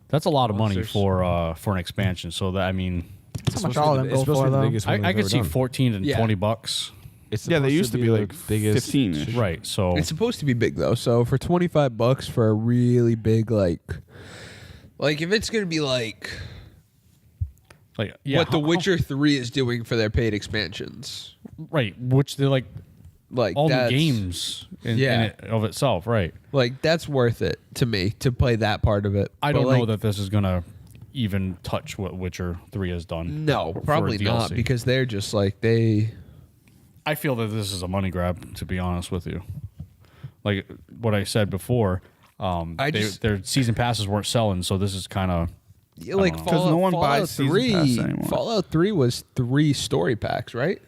That's a lot of money Monsters. for an expansion. So that How much all of them It's go supposed to for be the though? biggest one I they've could ever see done. 14 and Yeah. $20. It's Yeah, they supposed used to be the like biggest. 15-ish. Right. So It's supposed to be big though. So for $25 for a really big like if it's gonna be like like yeah, what The Witcher 3 is doing for their paid expansions, right, which they're like like all the that's- games in Yeah. it of itself, right? like that's worth it to me to play that part of it. I But, don't like, know that this is gonna even touch what Witcher 3 has done. No, for probably not DLC. because they're just like they. I feel that this is a money grab, to be honest with you. Like what I said before, their season passes weren't selling, so this is kind of Like know. 'Cause no one Fallout buys season 3, pass anymore. Fallout 3 was 3 story packs, right?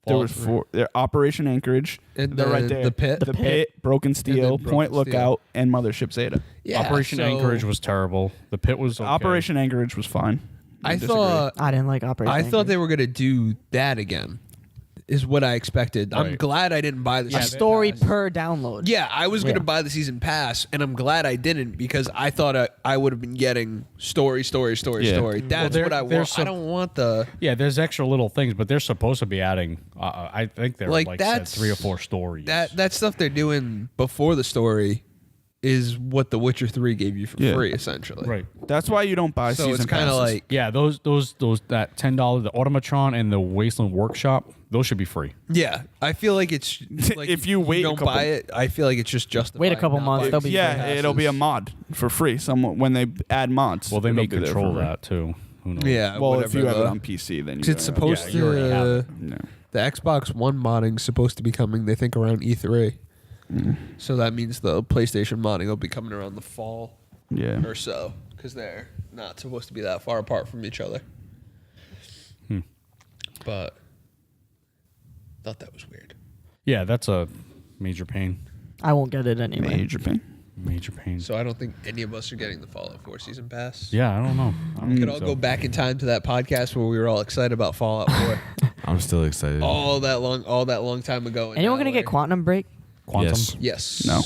There was 4. There, Operation Anchorage. And they're right then there. the pit. The pit, Broken Steel, Broken Point Steel. Lookout, and Mothership Zeta. Yeah, Operation so Anchorage was terrible. The pit was okay. Operation Anchorage was fine. I disagree. thought I didn't like Operation. I thought they were gonna do that again. Is what I expected. I'm Right. glad I didn't buy the a season story pass. per download. Yeah, I was gonna Yeah. buy the season pass, and I'm glad I didn't because I thought I would have been getting story. Yeah. That's Well, what I there's want. some- I don't want the. Yeah, there's extra little things, but they're supposed to be adding. I think they're Like, like said that's- 3 or 4 stories. That stuff they're doing before the story is what The Witcher 3 gave you for Yeah. free, essentially. right. That's why you don't buy So season it's kind of passes. like Yeah, those that $10, the Automatron and the Wasteland Workshop, those should be free. I feel like it's like If you wait a don't couple- buy it, I feel like it's just justified. Wait a couple not months, buying they'll be season Yeah, free. it'll be a passes. mod for free. When they add mods. Well, they it'll may be there control for free. that too. Who knows? Yeah, Well, whatever if you have it the- on PC, then you 'cause it's supposed Yeah, you already have to. it. No. The Xbox One modding supposed to be coming. They think around E3. So that means the PlayStation modding will be coming around the fall Yeah. or so because they're not supposed to be that far apart from each other. But thought that was weird. Yeah, that's a major pain. I won't get it anyway. Major pain. Major pain. So I don't think any of us are getting the Fallout 4 season pass. Yeah, I don't know. We could all go back in time to that podcast where we were all excited about Fallout 4 I'm still excited. all that long time ago. and Anyone now gonna get we're- Quantum Break? Quantum. Yes. Yes. No.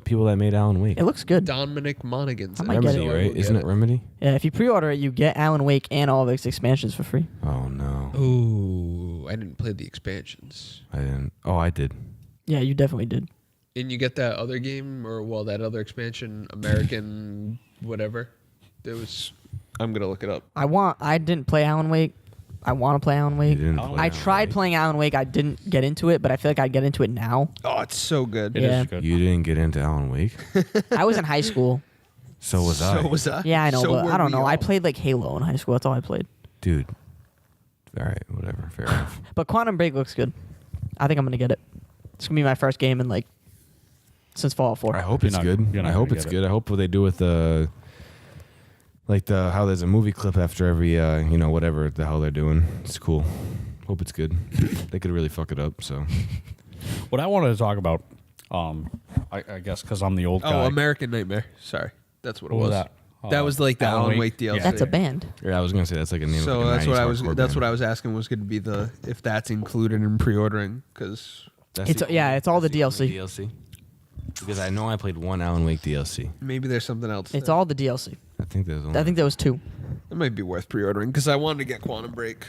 People that made Alan Wake. It looks good. Dominic Monaghan's. I in might it, get Remedy, it. so right? we'll Isn't get it Remedy? Yeah, if you pre-order it, you get Alan Wake and all of its expansions for free. Oh no, Ooh, I didn't play the expansions. I didn't. Oh, I did. Yeah, you definitely did. And you get that other game, or that other expansion, American whatever. There was. I'm gonna look it up. I didn't play Alan Wake. I want to play Alan Wake. You didn't play I Alan tried Wake? playing Alan Wake. I didn't get into it, but I feel like I'd get into it now. Oh, it's so good. It is Yeah. good. You didn't get into Alan Wake? I was in high school. So was I. So was I. Yeah, I know, So but were I don't we know. I all. played like Halo in high school. That's all I played. Dude. All right, whatever. Fair enough. But Quantum Break looks good. I think I'm gonna get it. It's gonna be my first game in like since Fallout 4. I hope You're it's not- good. you're not I hope gonna it's get good. I hope what they do with the how there's a movie clip after every whatever the hell they're doing. It's cool. Hope it's good. They could really fuck it up. So What I wanted to talk about, I guess because I'm the old guy. Oh, American Nightmare. Sorry, that's what it What was was. that? That was like the Alan Wake DLC. That's a band. yeah, I was gonna say that's like a name. So of like a that's what 90s I was. hardcore That's band. what I was asking was going to be the if that's included in pre-ordering because That's It's it's all the that's DLC. DLC. Because I know I played one Alan Wake DLC. maybe there's something else. It's that- all the DLC. I think there's only I think there was 2. It might be worth pre-ordering because I wanted to get Quantum Break.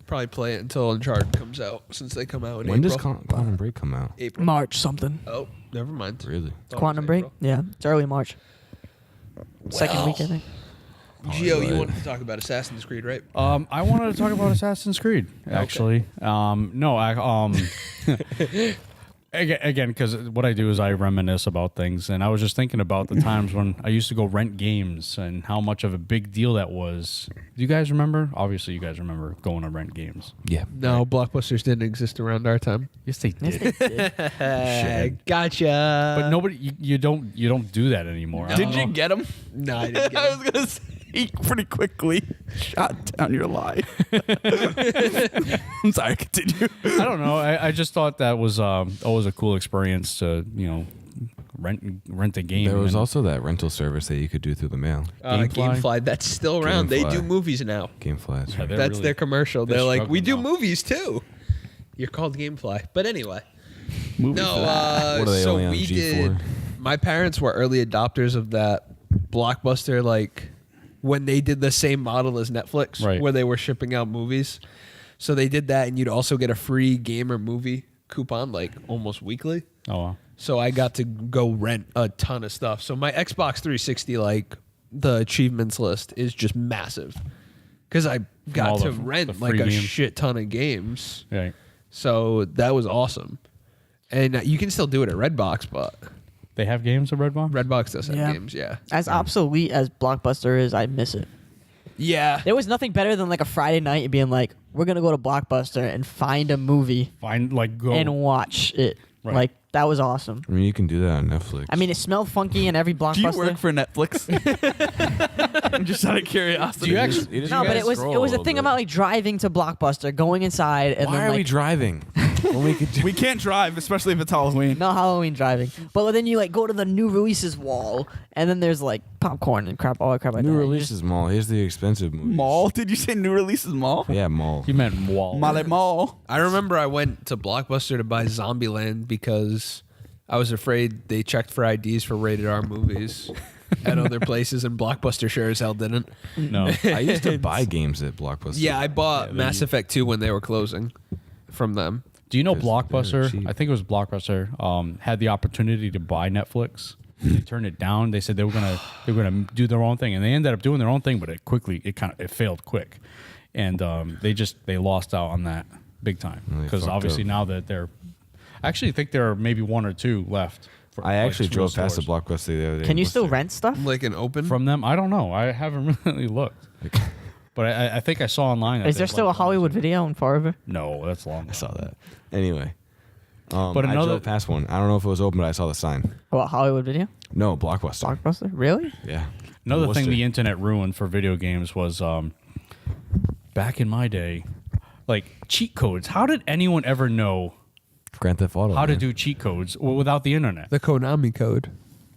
Probably play it until Uncharted comes out since they come out in when April. does Quantum Break come out? April. March something. Oh, never mind. Really? Thought it Quantum was Break? April. Yeah, it's early March. Second week, I think. Gio, you right. wanted to talk about Assassin's Creed, right? I wanted to talk about Assassin's Creed, actually. No, again, because what I do is I reminisce about things, and I was just thinking about the times when I used to go rent games and how much of a big deal that was. Do you guys remember? Obviously, you guys remember going to rent games. Yeah. No, Blockbusters didn't exist around our time. Yes, they Yes, did. they did. Gotcha. But nobody, you don't do that anymore. I Did don't you know. get him? No, I didn't get I it. was gonna say pretty quickly. Shot down your lie. I'm sorry. Continue. I don't know. I just thought that was always a cool experience to rent a game. There was and- also that rental service that you could do through the mail. Gamefly? Gamefly, that's still around. They Gamefly. do movies now. Gamefly. That's Yeah, right. they're That's really- their commercial. they're They're like, we do struggling now. movies too. You're called Gamefly. But anyway. Movie No, for that. What are they so only on we G4? did. My parents were early adopters of that Blockbuster, like when they did the same model as Netflix, Right. where they were shipping out movies. So they did that, and you'd also get a free game or movie coupon, like almost weekly. Oh, wow. So I got to go rent a ton of stuff. So my Xbox 360, like the achievements list, is just massive because I all got to the rent free like a games. shit ton of games. Yeah. So that was awesome. And you can still do it at Redbox, but They have games at Redbox? Redbox does have Yeah. games, yeah. As obsolete as Blockbuster is, I miss it. Yeah. There was nothing better than like a Friday night and being like, we're gonna go to Blockbuster and find a movie Find, go. and watch it. Right. Like that was awesome. I mean, you can do that on Netflix. I mean, it smelled funky in every Blockbuster. Do you work for Netflix? I'm just out of curiosity. Do you actually? You just No, but gotta it was scroll a little thing bit. about like driving to Blockbuster, going inside, and Why then are like we driving? When we could We can't drive, especially if it's Halloween. not Halloween driving. But then you like go to the new releases wall, and then there's like popcorn and crap, all that crap like New that. releases mall. Here's the expensive movies. Mall? Did you say new releases mall? Yeah, mall. He meant wall. Mall Mall. I remember I went to Blockbuster to buy Zombieland because I was afraid they checked for IDs for rated R movies at other places, and Blockbuster sure as hell didn't. No. I used to buy games at Blockbuster. Yeah, I bought Yeah, Mass Effect 2 when they were closing from them. Do you know 'Cause they're Blockbuster? cheap. I think it was Blockbuster. Had the opportunity to buy Netflix. They turned it down. They said they were gonna do their own thing, and they ended up doing their own thing, but it failed quick, and they lost out on that big time They because fucked obviously up. now that I actually think there are maybe 1 or 2 left. For, I actually real drove past the stores. Blockbuster the other day. Can you and still looked rent stuff? Like an open? From them. I don't know. I haven't really looked, but I think I saw online. That Is there they still a like- Hollywood Video in Forever? No, that's long. I saw that. Anyway. But I another- drove past one. I don't know if it was open, but I saw the sign. What Hollywood Video? No, Blockbuster. Blockbuster? Really? Yeah. Another In thing Worcester. the internet ruined for video games was back in my day, like cheat codes. How did anyone ever know Grand Theft Auto. how to man. do cheat codes without the internet? The Konami code.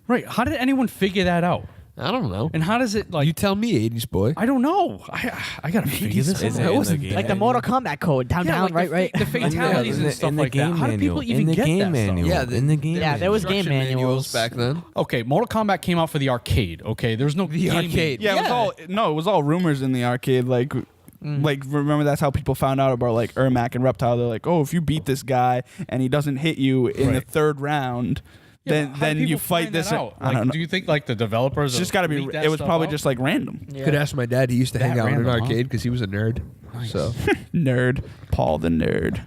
Right. How did anyone figure that out? I don't know. And how does it like? You tell me, 80s boy. I don't know. I gotta figure this Is out. it in the game Like the Mortal Kombat code, down, Yeah, down, like right, right. The fatalities in and the- stuff in the like that. game How do people manual. even In the get game that manual. stuff? In the game Yeah, there was game Instruction manuals back then. Okay, Mortal Kombat came out for the arcade. Okay, there's no The game arcade. Yeah, it was all rumors in the arcade. Like remember that's how people found out about like Ermac and Reptile. They're like, oh, if you beat this guy and he doesn't hit you in the Right. third round, then you fight this. Out? I don't know. Do you think like the developers? It's just got to be. leaked that It was stuff probably out? just like random. Yeah. Could ask my dad. He used to hang That out in an random, huh? arcade because he was a nerd. So, Nerd, Paul the nerd.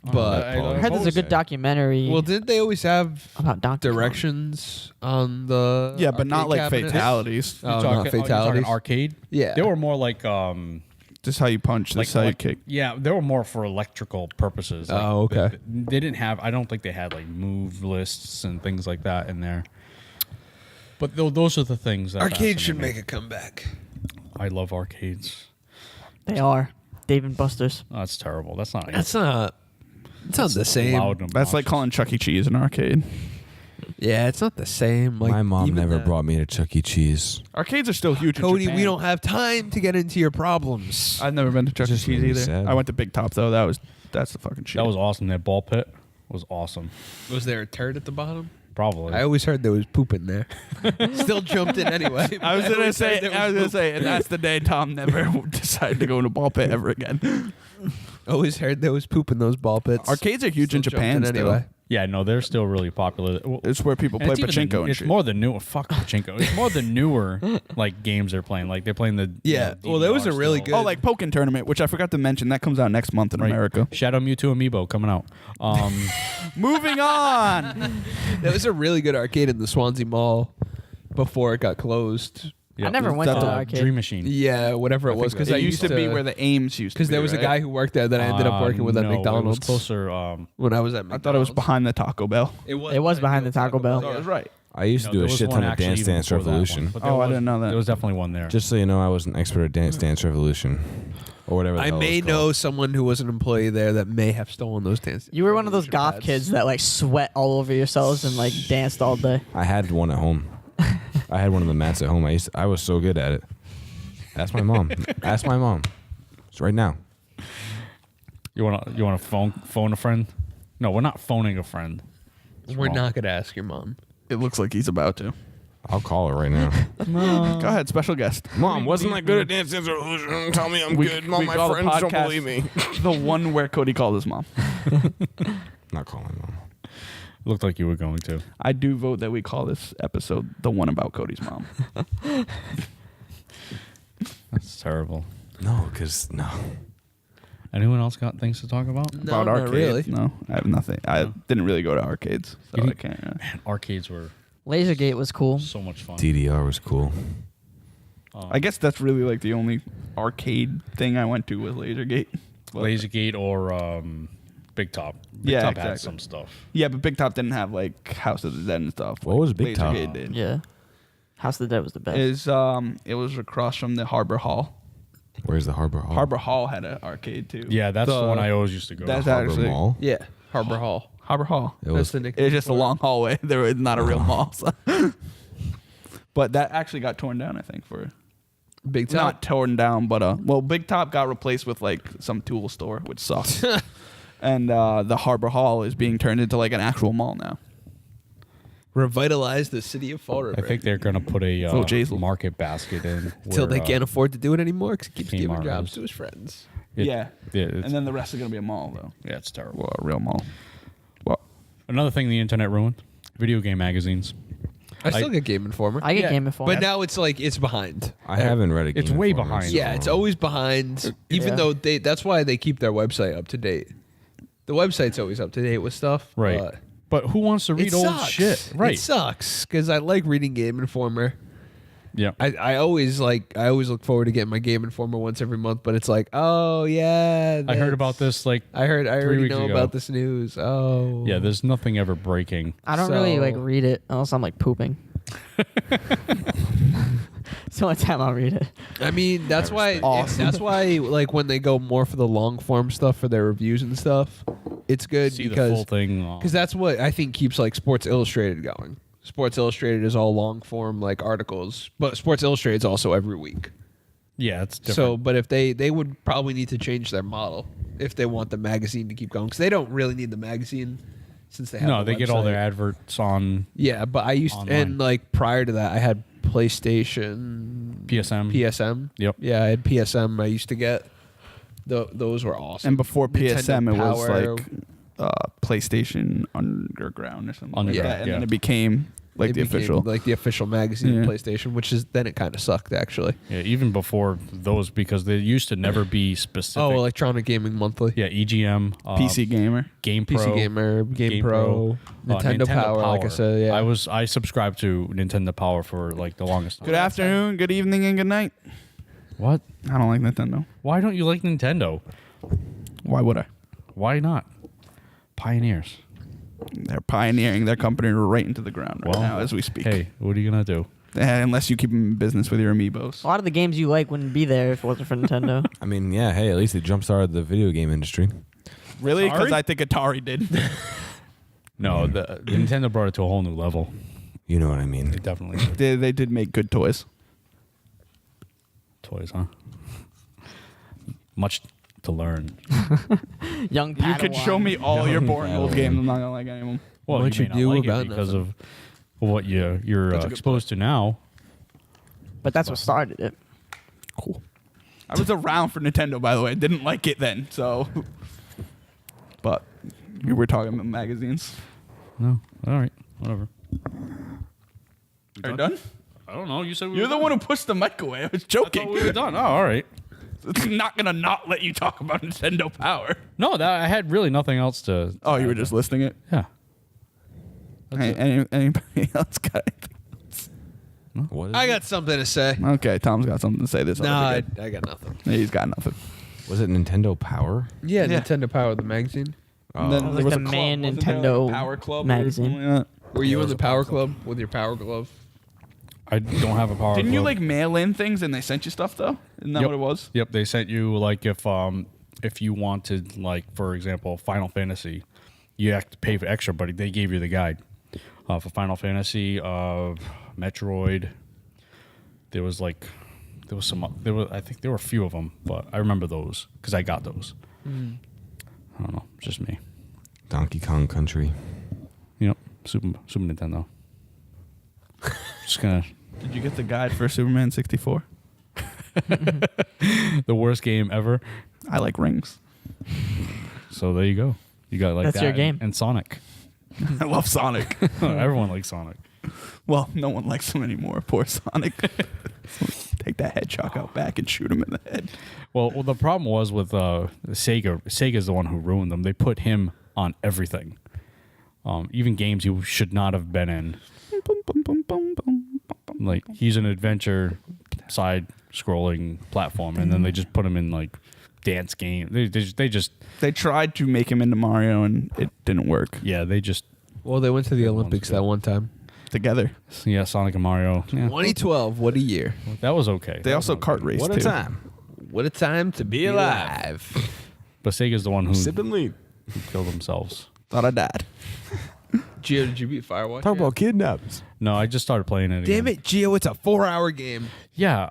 but I heard there's a good documentary well, didn't they always have about Donkey Kong. directions on the? Yeah, but not arcade like cabinet? fatalities. Oh, You're not talking fatalities. arcade. Yeah. they were more like Just how you punch. This how you kick. Yeah, they were more for electrical purposes. Like, Oh, okay. They didn't have. I don't think they had like move lists and things like that in there. But those are the things that Arcade should fascinate make a comeback. me. I love arcades. They are Dave and Buster's. Oh, that's terrible. That's not. That's not. It's not the same. loud and That's like obnoxious. calling Chuck E. Cheese an arcade. Yeah, it's not the same. Like, My mom even never that- brought me to Chuck E. Cheese. Arcades are still huge. in Cody, Japan. we don't have time to get into your problems. I've never been to Chuck E. Just Cheese made me either. sad. I went to Big Top though. That's the fucking shit. That was awesome. That ball pit was awesome. Was there a turd at the bottom? Probably. I always heard there was poop in there. Still jumped in anyway. I was gonna say, and that's the day Tom never decided to go in a ball pit ever again. Always heard there was poop in those ball pits. Arcades are huge Still in jumped Japan anyway. yeah, no, they're still really popular. Well, It's where people and play it's even pachinko and it's shit. more the newer. Fuck pachinko. It's more the newer like games they're playing. Like they're playing the Yeah, well, there was a really DDR good- Oh, like Pokken Tournament, which I forgot to mention. That comes out next month in Right. America. Shadow Mewtwo amiibo coming out. Moving on. There was a really good arcade in the Swansea Mall before it got closed. Yeah. I never went to That's the a arcade. Dream Machine. Yeah, whatever it was, because It I used to be where the Ames used to because be. there was a guy who worked there that I ended up working with at no, McDonald's. It was closer. When I was at I McDonald's. thought it was behind the Taco Bell. It was behind the Taco Bell. Oh, I was right. I used to do a shit ton of Dance Dance Revolution. Oh, I didn't know that. There was definitely one there. Just so you know, I was an expert at Dance Dance Revolution. Or whatever the I hell may it's know called. someone who was an employee there that may have stolen those dance. You were one of those Revolution goth pads. kids that like sweat all over yourselves and like danced all day. I had one at home. I had one of the mats at home. I was so good at it. Ask my mom. Ask my mom. It's right now. You wanna phone a friend? No, we're not phoning a friend. We're not gonna ask your mom. It looks like he's about to. I'll call her right now. Go ahead, special guest. Mom, wasn't I good at Dance Dance Revolution? Tell me I'm good. Mom, my call the friends don't podcast believe me. The one where Cody called his mom. Not calling mom. Looked like you were going to. I do vote that we call this episode the one about Cody's mom. That's terrible. No, because no. Anyone else got things to talk about? No, about not arcades? really. No, I have nothing. I didn't really go to arcades, so You I didn't- can't. Man, arcades were Lasergate was cool. so much fun. DDR was cool. I guess that's really like the only arcade thing I went to was Lasergate. But- Lasergate or Big Top. Big Yeah, Top had exactly. some stuff. Yeah, but Big Top didn't have like House of the Dead and stuff. What like was Big Top? Lasergate did. Yeah. House of the Dead was the best. It was across from the Harbor Hall. Where's the Harbor Hall? Harbor Hall had an arcade too. Yeah, that's the one I always used to go That's to. Harbor actually Mall. Yeah, Harbor Hall. Harbor Hall. It was the nickname. It's just a long hallway. There was not a real mall. So. But that actually got torn down, I think, for Big Top. not torn down, but Big Top got replaced with like some tool store, which sucks. And the Harbor Hall is being turned into like an actual mall now. Revitalize the city of Fall River. I think they're gonna put a Oh, Jazel. market basket in Until where, they can't afford to do it anymore because he keeps giving Kmart jobs is. to his friends. Yeah. it's, And then the rest is gonna be a mall though. yeah, it's terrible. Well, a real mall. Well, Another thing the internet ruined: video game magazines. I still get Game Informer. I get Yeah, Game Informer. but now it's like it's behind. I haven't read a Game It's way Informer in behind. so Yeah, it's long. always behind. Even Yeah. though that's why they keep their website up to date. The website's always up to date with stuff. Right. But who wants to read It old sucks. shit? Right. It sucks because I like reading Game Informer. Yeah. I always look forward to getting my Game Informer once every month, but it's like, oh yeah, I heard about this like I already weeks know ago. about this news. Oh yeah. There's nothing ever breaking. I don't really like So- read it unless I'm like pooping. It's the only time I'll read it. I mean, that's why. That's why, like when they go more for the long form stuff for their reviews and stuff, it's good See the full because thing. that's what I think keeps like Sports Illustrated going. Sports Illustrated is all long form like articles, but Sports Illustrated is also every week. yeah, it's different. So, but if they would probably need to change their model if they want the magazine to keep going because they don't really need the magazine since they have. no, the they get all their website. adverts on Yeah, but I used online. and like prior to that, I had PlayStation, PSM. PSM. Yep. Yeah, I had PSM. I used to get those were awesome. and before Nintendo PSM, it was Power. like PlayStation Underground or something like Underground, that, and yeah. then it became like It the became, official. like the official magazine of Yeah. PlayStation, which is then it kind of sucked actually. Yeah, even before those, because they used to never be specific. Oh, Electronic Gaming Monthly, yeah, EGM, PC Gamer. Game Pro, PC Gamer, Game Pro, Nintendo Power. Like I said, yeah. I subscribed to Nintendo Power for like the longest time. Good afternoon, good evening, and good night. What? I don't like Nintendo. Why don't you like Nintendo? Why would I? Why not? Pioneers. They're pioneering their company right into the ground right Well, now as we speak. Hey, what are you gonna do? Unless you keep them in business with your amiibos. A lot of the games you like wouldn't be there if it wasn't for Nintendo. I mean, yeah, hey, at least they jump-started the video game industry. Really? Because Sorry? I think Atari did. No, the Nintendo brought it to a whole new level. You know what I mean. They definitely did. they did make good toys. Toys, huh? Much to learn. Young You could Padawan. show me all your boring old Padawan. games. I'm not gonna like any of them. Well, What you you may not do like about it because nothing. of what you're That's a good exposed to now. But that's what started it. Cool. I was around for Nintendo, by the way. I didn't like it then, so. But you were talking about magazines. No, all right, whatever. Are you done? I don't know. You said we You're the one who pushed the mic away. I was joking. we were done. Oh, all right. It's not gonna not let you talk about Nintendo Power. No, I had really nothing else to. Oh, you were just listing it. Yeah. That's it. Anybody else got anything? What is I it? got something to say. Okay, Tom's got something to say. This. No, other I got nothing. He's got nothing. Was it Nintendo Power? Yeah, Yeah. Nintendo Power, the magazine. And then That was there like was the a club, main wasn't there, Nintendo like a Power Club or magazine. something like that? Were you it in was the a Power Power Club with your Power Glove? I don't have a power. Didn't you glove. like mail in things and they sent you stuff though? Isn't that Yep. what it was? Yep, they sent you like if you wanted, like, for example, Final Fantasy, you have to pay for extra, but they gave you the guide for Final Fantasy, Metroid. There was I think there were a few of them, but I remember those because I got those. I don't know, just me. Donkey Kong Country. Yep, Super Nintendo. Just gonna Did you get the guide for Superman 64? the worst game ever. I like rings. So there you go. You got like That's that your game. and Sonic. I love Sonic. Everyone likes Sonic. Well, no one likes him anymore. Poor Sonic. Take that hedgehog out back and shoot him in the head. Well, the problem was with Sega. Sega's the one who ruined them. They put him on everything, even games he should not have been in. Boom, boom, boom, boom, boom, boom. Like, he's an adventure side-scrolling platform, and then they just put him in like dance game. They just They tried to make him into Mario and it didn't work they just Well, they went to the That one's Olympics good. that one time. together. Sonic and Mario. Yeah, 2012, what a year. that was okay. They That also was kart okay. raced What a too. time. What a time to be alive. But Sega's the one who Sip and lead. killed themselves. Thought I died. Gio, did you beat Firewatch? Talk yet? about kidnaps. No, I just started playing it. Damn again. it, Gio, it's a 4-hour game. Yeah,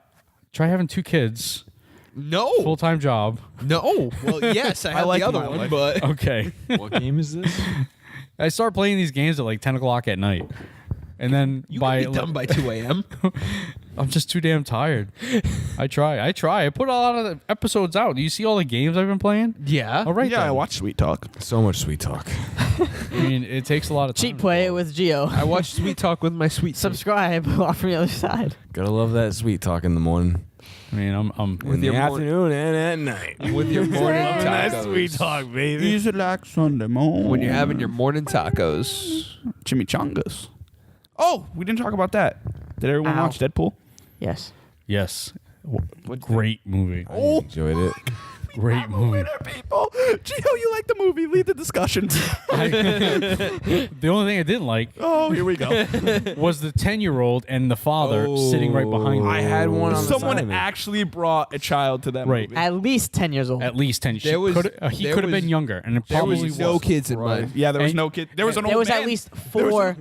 try having 2 kids, No. full-time job. No. Well, yes, I have like the other my one, life. but Okay. What game is this? I started playing these games at like 10 o'clock at night. And then you can be done by 2 a.m. I'm just too damn tired. I try. I put a lot of the episodes out. Do you see all the games I've been playing? Yeah. All right. Yeah, then. I watched Sweet Talk. So much sweet talk. I mean, it takes a lot of time. Cheat play with Geo. I watched Sweet Talk with my sweet Subscribe off from the other side. Gotta love that sweet talk in the morning. I mean, I'm With in your the mor- afternoon and at night. with your morning Nice tacos. sweet talk, baby. Easy like Sunday morning. When you're having your morning tacos. chimichangas. Oh, we didn't talk about that. Did everyone Ow. watch Deadpool? Yes. yes. Great movie. Oh, Enjoyed it. Great movie. people. Gio, you like the movie? Lead the discussion. The only thing I didn't like Oh, here we go. was the 10-year-old and the father sitting right behind I me. had one on the Someone side of it. actually brought a child to that Right. movie. At least 10 years old. At least 10. There was- He there could have was- been younger, and it There probably was no kids in mine. Yeah, there was And- no kid. There was an there old was man. at least 4.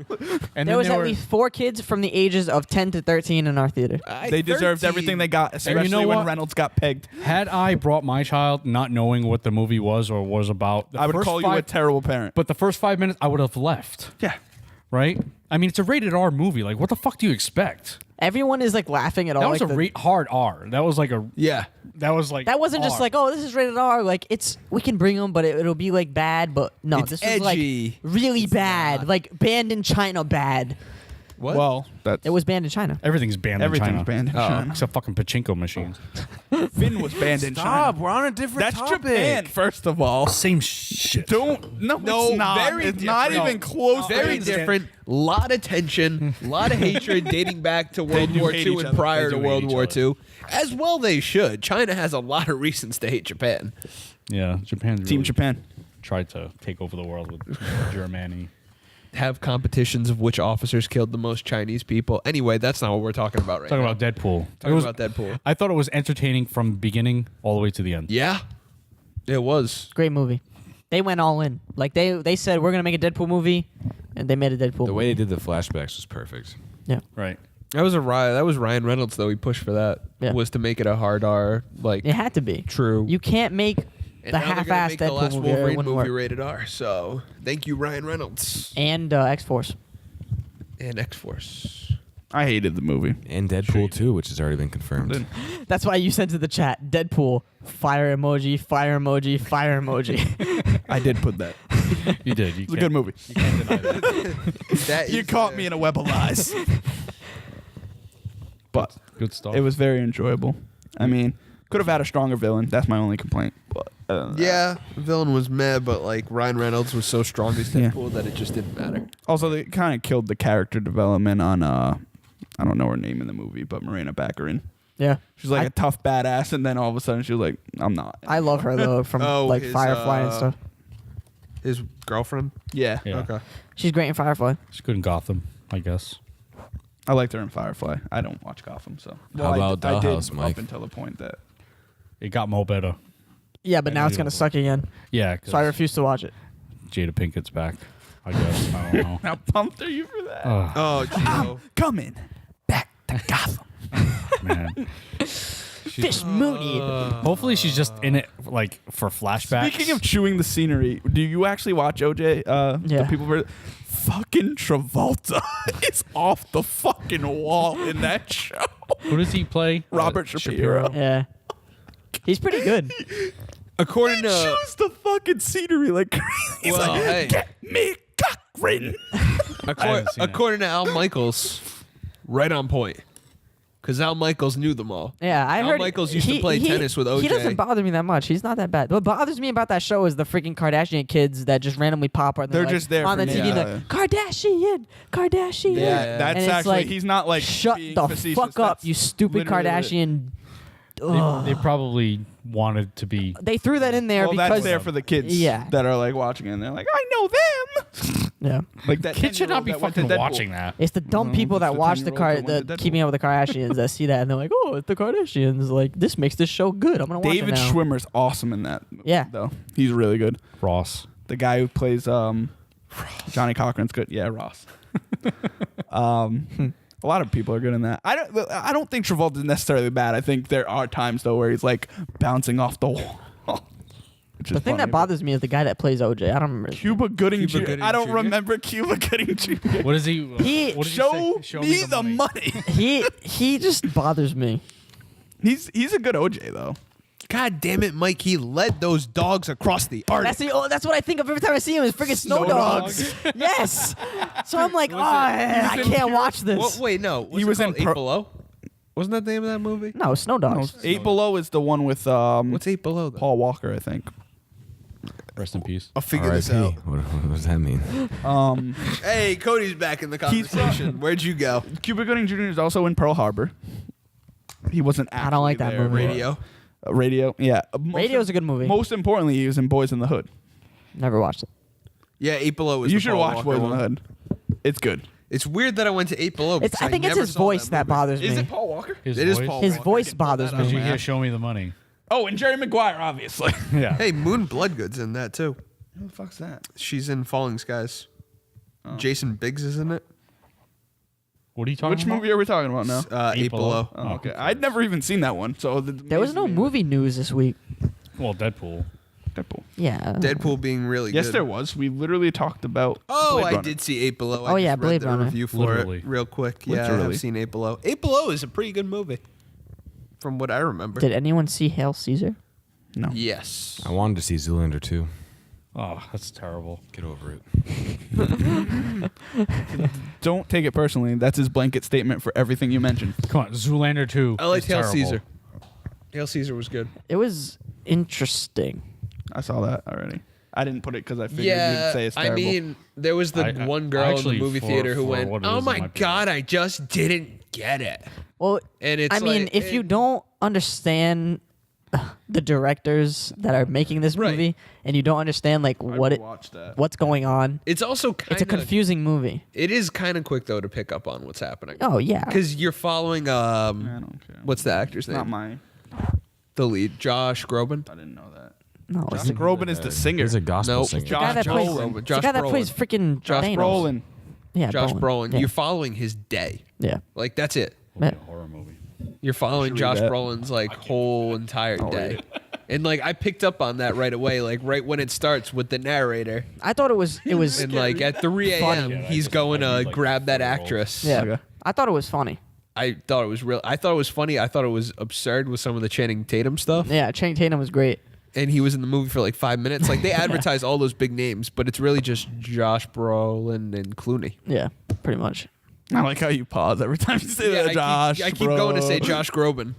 And There was they at were- least 4 kids from the ages of 10 to 13 in our theater. They deserved everything they got, especially know when what? Reynolds got pegged. Had I brought my child not knowing what the movie was or was about, the I would first call you a five- terrible parent. But the first 5 minutes, I would have left. Yeah. Right? I mean, it's a rated R movie. Like, what the fuck do you expect? Everyone is like laughing at all. That was like a hard R. That was like a. Yeah. That was like That wasn't just R. like, oh, this is rated R. Like we can bring them, but it'll be like bad. But no, It's this was like edgy. really bad, not. like banned in China. Bad. What? Well, that's It was banned in China. Everything's banned in China. everything's banned in China. Except fucking pachinko machines. Finn was banned in Stop. China. We're on a different That's topic. Japan, first of all. Same shit. Don't no, No, it's not. very It's not different. even close. to Very being different. Lot of tension. Lot of hatred dating back to World do War hate II each and other. prior They to do hate World each War other. II. As well they should. China has a lot of reasons to hate Japan. Yeah, Japan. Team really Japan. tried to take over the world with Germany. Have competitions of which officers killed the most Chinese people. Anyway, that's not what we're talking about right Talking now. about Deadpool. Talking about Deadpool. I thought it was entertaining from beginning all the way to the end. Yeah. It was. Great movie. They went all in. Like they said, we're gonna make a Deadpool movie, and they made a Deadpool. The way they did the flashbacks was perfect. Yeah. Right. That was Ryan Reynolds though. He pushed for that. Yeah. Was to make it a hard R like It had to be. true. You can't make And the now they're gonna half-assed make the Deadpool last movie. It Wolverine wouldn't movie work. rated R. So thank you, Ryan Reynolds And X-Force. and X Force. I hated the movie. And Deadpool 2, which has already been confirmed. Didn't- That's why you sent to the chat, Deadpool, fire emoji, fire emoji, fire emoji. I did put that. You did. You It's a good movie. You can't deny that. That You is, caught me in a web of lies. But Good stuff. it was very enjoyable. I mean, could have had a stronger villain. That's my only complaint. But other than that- Yeah, the villain was mad, but like Ryan Reynolds was so strong as Yeah. Deadpool that it just didn't matter. Also, they kind of killed the character development on I don't know her name in the movie, but Marina Baccarin. Yeah. She's like a tough badass, and then all of a sudden she was like, "I'm not." I love her though from like his, Firefly and stuff. His girlfriend. Yeah. Yeah. Okay. She's great in Firefly. She's good in Gotham, I guess. I liked her in Firefly. I don't watch Gotham, so. How about I did Dollhouse, Mike? Up until the point that It got more better. Yeah, but I now know it's you gonna don't suck again. Yeah. 'cause So I refuse to watch it. Jada Pinkett's back. I guess. I don't know. how pumped are you for that? Ugh, Oh, Gio. Coming back to Gotham. man. Fish Mooney. Hopefully she's just in it like for flashbacks. Speaking of chewing the scenery, do you actually watch OJ? Yeah. The people were fucking Travolta is off the fucking wall in that show. who does he play? Robert Shapiro. Yeah. He's pretty good. According He to chews the fucking scenery like crazy. He's Well, like, hey. get me Cochran. haven't seen it. according to Al Michaels, right on point. Because Al Michaels knew them all. Yeah, I Al heard Michaels used to play tennis with OJ. He doesn't bother me that much. He's not that bad. What bothers me about that show is the freaking Kardashian kids that just randomly pop up. And They're like, just there on for the me. TV. Yeah. Like, Kardashian. Yeah. That's And it's actually like, he's not like Shut being the facetious. fuck up, That's you stupid literally it. Kardashian. They probably wanted to be. They threw that in there Well, because that's there for the kids Yeah. that are like watching it and they're like, I know them. yeah. Like that Kids should not be 10-year-old that went to fucking Deadpool. watching that. It's the dumb No, people it's that the watch the 10-year-old that went to Keeping Up with the Kardashians that see that and they're like, oh, it's the Kardashians. Like this makes this show good. I'm gonna watch David it now. Schwimmer's awesome in that movie, Yeah. though. He's really good. Ross. The guy who plays Johnny Cochran's good. Yeah, Ross. A lot of people are good in that. I don't think Travolta's necessarily bad. I think there are times though where he's like bouncing off the wall. Which is The thing funny, that bothers me is the guy that plays OJ. I don't remember. his name. Cuba Gooding Cuba Jr. Gooding I don't Jr.? remember Cuba Gooding Jr. What is he? He- what did Show say? me the money. He just bothers me. He's a good OJ though. God damn it, Mike! He led those dogs across the Arctic. That's what I think of every time I see him is freaking snow Snow dogs. Yes. So I'm like, I can't watch this. Well, wait, no. He was in Eight Pro- Below. Wasn't that the name of that movie? No, snow dogs. Eight Below is the one with What's Eight Below? Then? Paul Walker, I think. Rest in peace. I'll figure this out. What does that mean? Hey, Cody's back in the conversation. Where'd you go? Cuba Gooding Jr. is also in Pearl Harbor. He wasn't actually I don't like that there, movie. but- Radio. Radio, yeah. Radio's a good movie. Most importantly, he was in Boys in the Hood. Never watched it. Yeah, Eight Below is You the should Paul watch Walker Boys in one. the Hood. It's good. It's weird that I went to Eight Below. It's, because I think it's never his saw voice that movie. bothers me. Paul Walker? His It is voice? Paul His Walker. voice I can pull bothers that me. up. Did you hear Show Me the Money? Oh, and Jerry Maguire, obviously. Yeah. Hey, Moon Bloodgood's in that too. Who the fuck's that? She's in Falling Skies. Oh. Jason Biggs is in it. What are you talking Which about? movie are we talking about now? Eight Below. Oh, okay. I'd never even seen that one. So There was no movie news this week. Well, Deadpool. Deadpool. Yeah. Deadpool being really Yes, good. there was. We literally talked about. Oh, Blade I Runner. did see Eight Below. Oh, I yeah, just read Blade the Runner. review for Literally. it real quick. Yeah, Literally. I've seen Eight Below. Eight Below is a pretty good movie. from what I remember. Did anyone see Hail Caesar? No. Yes. I wanted to see Zoolander 2. Oh, that's terrible. Get over it. Don't take it personally. That's his blanket statement for everything you mentioned. Come on, Zoolander 2. I liked is Hail terrible. Caesar. Hail Caesar was good. It was interesting. I saw that already. I didn't put it because I figured Yeah, you'd say it's I terrible. mean, there was the I- one girl in the actually, movie for- theater who for went, what it "Oh is, it my might be god, I just didn't get it." Well, And it's I mean, like, if you don't understand the directors that are making this Right. movie, and you don't understand like watch that. what's going on, it's also kind it's a of confusing movie. It is kind of quick though to pick up on what's happening. Oh yeah, Because you're following I don't care. what's the actor's Not name? my. The lead, Josh Groban. I didn't know that. no, it's Josh the, Groban is the singer. He's a gospel Nope. singer. the guy that Josh plays. Brolin. It's Josh the guy that Brolin. plays freaking Josh Thanos. Brolin. Yeah, Josh Brolin. Yeah. You're following his day. yeah. Like that's it. Yeah. A horror movie. You're following read Josh that. Brolin's like whole entire read day. it. And like I picked up on that right away, like right when it starts with the narrator. I thought it was And like at 3 a.m. Funny. Yeah, he's I going just- I to need, like, grab that 4-year-old. actress. yeah. Okay. I thought it was funny. I thought it was real. I thought it was funny. I thought it was absurd with some of the Channing Tatum stuff. Yeah, Channing Tatum was great. And he was in the movie for like 5 minutes. Like they advertise all those big names, but it's really just Josh Brolin and Clooney. Yeah, pretty much. I like how you pause every time you say Yeah, that, Josh. I keep going to say Josh Groban.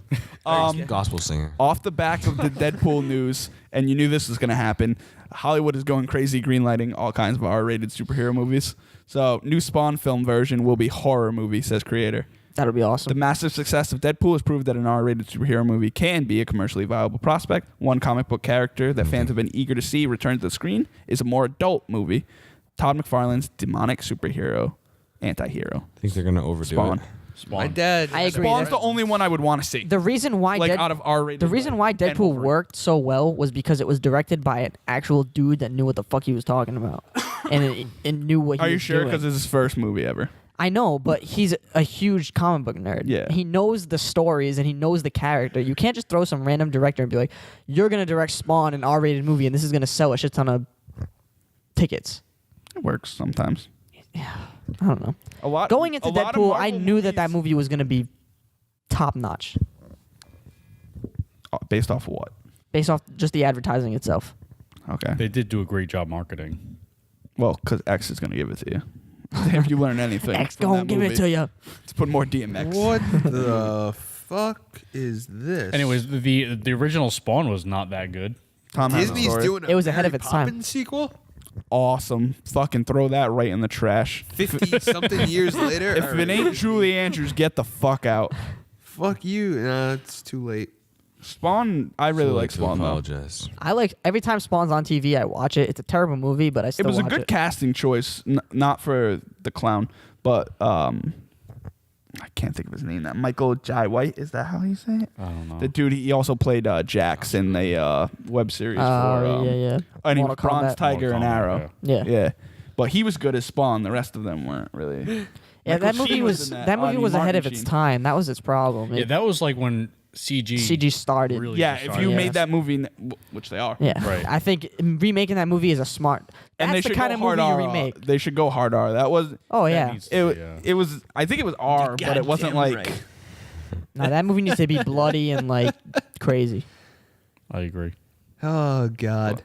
Gospel singer. Off the back of the Deadpool news, and you knew this was going to happen, Hollywood is going crazy greenlighting all kinds of R-rated superhero movies. So, new Spawn film version will be horror movie, says creator. That'll be The awesome. massive success of Deadpool has proved that an R-rated superhero movie can be a commercially viable prospect. One comic book character that fans have been eager to see return to the screen is a more adult movie. Todd McFarlane's demonic superhero anti-hero. I think they're going to overdo Spawn. it. Spawn. My dad. I agree. Spawn's the only one I would want to see. The reason why Like, out of R-rated, the reason why and Deadpool Wolverine. worked so well was because it was directed by an actual dude that knew what the fuck he was talking about, and it knew what he Are you was sure? doing. Because it's his first movie ever. I know, but he's a huge comic book nerd. Yeah. He knows the stories and he knows the character. You can't just throw some random director and be like, "You're gonna direct Spawn, an R-rated movie, and this is gonna sell a shit ton of tickets." It works sometimes. I don't know. A lot Going into a lot of Deadpool, I Marvel knew that movies- movie was gonna be top notch, Based off of what? based off just the advertising itself. Okay. They did do a great job marketing. Well, because X is going to give it to you. If you learn anything. X from gonna that give movie, it to you. Let's put more DMX. What the fuck is this? Anyways, the original Spawn was not that good. Tom has a Disney's story. doing a It was ahead Mary of its time. Poppins sequel. Awesome. Fucking throw that right in the trash. 50 something years later. If it ain't Julie Andrews, get the fuck out. fuck you. Nah, it's too late. Spawn, I really like Spawn though. Apologize. I like every time Spawn's on TV, I watch it. It's a terrible movie, but I still It was a watch good it. casting choice, not for the clown, but I can't think of his name. That Michael Jai White, is that how you say it? I don't know. The dude, he also played Jax in the web series for yeah. and he Mortal was Bronze Kombat. Tiger and Mortal Kombat, Arrow. Yeah. Yeah. But he was good as Spawn. The rest of them weren't really. Yeah, that Michael movie Sheen was in that movie was ahead Martin of its Sheen. time. That was its problem. Yeah, It- that was like when CG CG started. really Yeah, just if started. you Yeah. made that movie, which they are, Yeah, Right. I think remaking that movie is a smart. That's and they the should kind go of hard movie you R. remake. They should go hard R. That was Oh That yeah, needs to it. be, yeah. It was. I think it was R, but it wasn't Goddamn like. right. no, that movie needs to be bloody and like crazy. I agree. Oh God.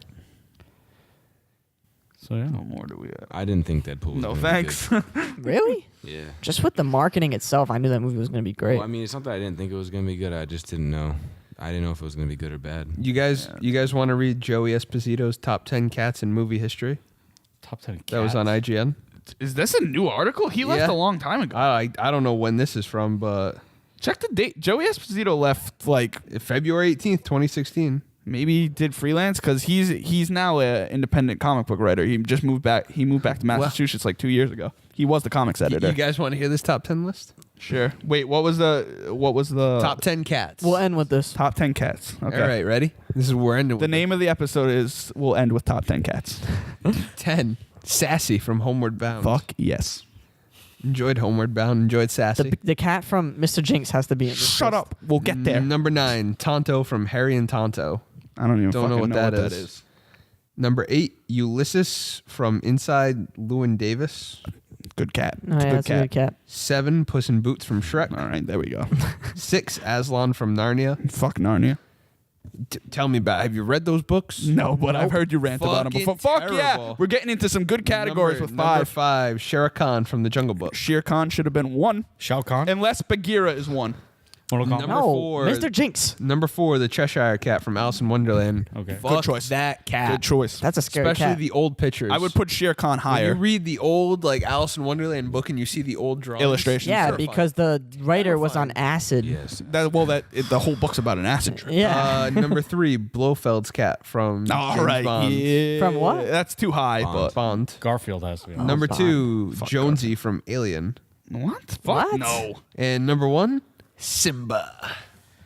So yeah. No more do we have. I didn't think Deadpool was No gonna thanks. Be Really? good. Yeah. Just with the marketing itself, I knew that movie was going to be great. Well, I mean, it's not that I didn't think it was going to be good. I just didn't know. I didn't know if it was going to be good or bad. You guys want to read Joey Esposito's top 10 cats in movie history? Top 10 cats. That was on IGN. Is this a new article? He left Yeah. a long time ago. I don't know when this is from, but Check the date. Joey Esposito left like February 18th, 2016. maybe did freelance because he's now an independent comic book writer. He just moved back. He moved back to Massachusetts like 2 years ago. He was the comics editor. You guys want to hear this top 10 list? Sure. Wait, what was the Top 10 cats. We'll end with this. top 10 cats? Okay. All right, ready? This is where we're ending The with name of the episode is we'll end with top 10 cats. 10. Sassy from Homeward Bound. Fuck yes. Enjoyed Homeward Bound. Enjoyed Sassy. The cat from Mr. Jinx has to be in this. Shut list. up. We'll get there. Number 9, Tonto from Harry and Tonto. I don't even Don't know fucking what that that is. is. Number 8, Ulysses from Inside Llewyn Davis. Good cat. Oh, yeah, that's a good cat. 7, Puss in Boots from Shrek. All right, there we go. 6, Aslan from Narnia. Fuck Narnia. Tell me about it. Have you read those books? No, but I've heard you rant about them Fucking before. Fuck yeah. terrible. We're getting into some good categories with Number 5. 5, Shere Khan from the Jungle Book. Shere Khan should have been 1, Shao Kahn. unless Bagheera is 1. Mortal Kombat. Number No, 4, Mr. Jinx. Number 4, the Cheshire Cat from Alice in Wonderland. Okay. Fuck Good choice. that cat. Good choice. That's a scary Especially cat. the old pictures. I would put Shere Khan When higher. you read the old like Alice in Wonderland book and you see the old drawings. Illustrations. Yeah, Terrifying. because the writer was on Terrifying. acid. Yes. The whole book's about an acid trip. Yeah. Number 3, Blofeld's cat from All James right. Bond. Yeah. From what? That's too high, but Bond. Garfield has to be. on. Number Bond. 2, Fuck Jonesy from Alien. what? Fuck What? no. And number 1, Simba.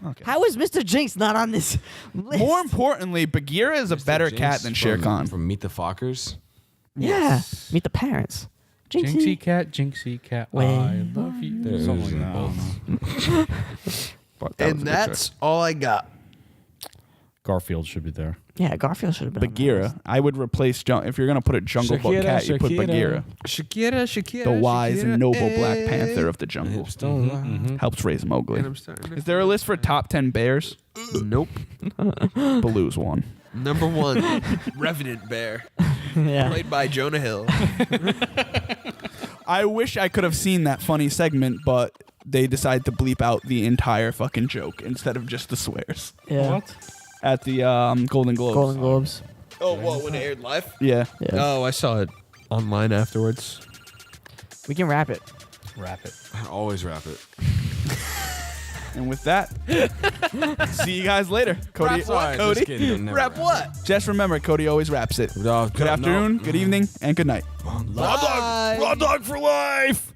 Okay. How is Mr. Jinx not on this list? More importantly, Bagheera is a better Jinx cat than Shere from- Khan. From Meet the Fockers. Yeah. Meet the parents. Jinxie cat, Wait. I love you. There Something is like that. I don't know. But that was a And good that's all I got. Garfield should be there. Yeah, Garfield should have been choice. Bagheera. I would replace if you're gonna put a Jungle Book Shakira, cat, you put Shakira. Bagheera, Shakira. the wise Shakira, and noble Black Panther of the jungle. Hips don't lie. Helps raise Mowgli. And I'm starting. Is there a list for top 10 bears? Nope. Baloo's one. Number 1, Revenant Bear, on. Yeah. played by Jonah Hill. I wish I could have seen that funny segment, but they decided to bleep out the entire fucking joke instead of just the swears Yeah. What? at the Golden Globes. Golden Globes. Oh, what? When it aired live? Yeah. Yeah. Oh, I saw it online afterwards. We can wrap it. Wrap it. I always wrap it. And with that, see you guys later. Cody. Sorry, Cody. just kidding. Never Rap what? Just remember, Cody always wraps it. No, Good afternoon, good evening, and good night. Raw dog for life.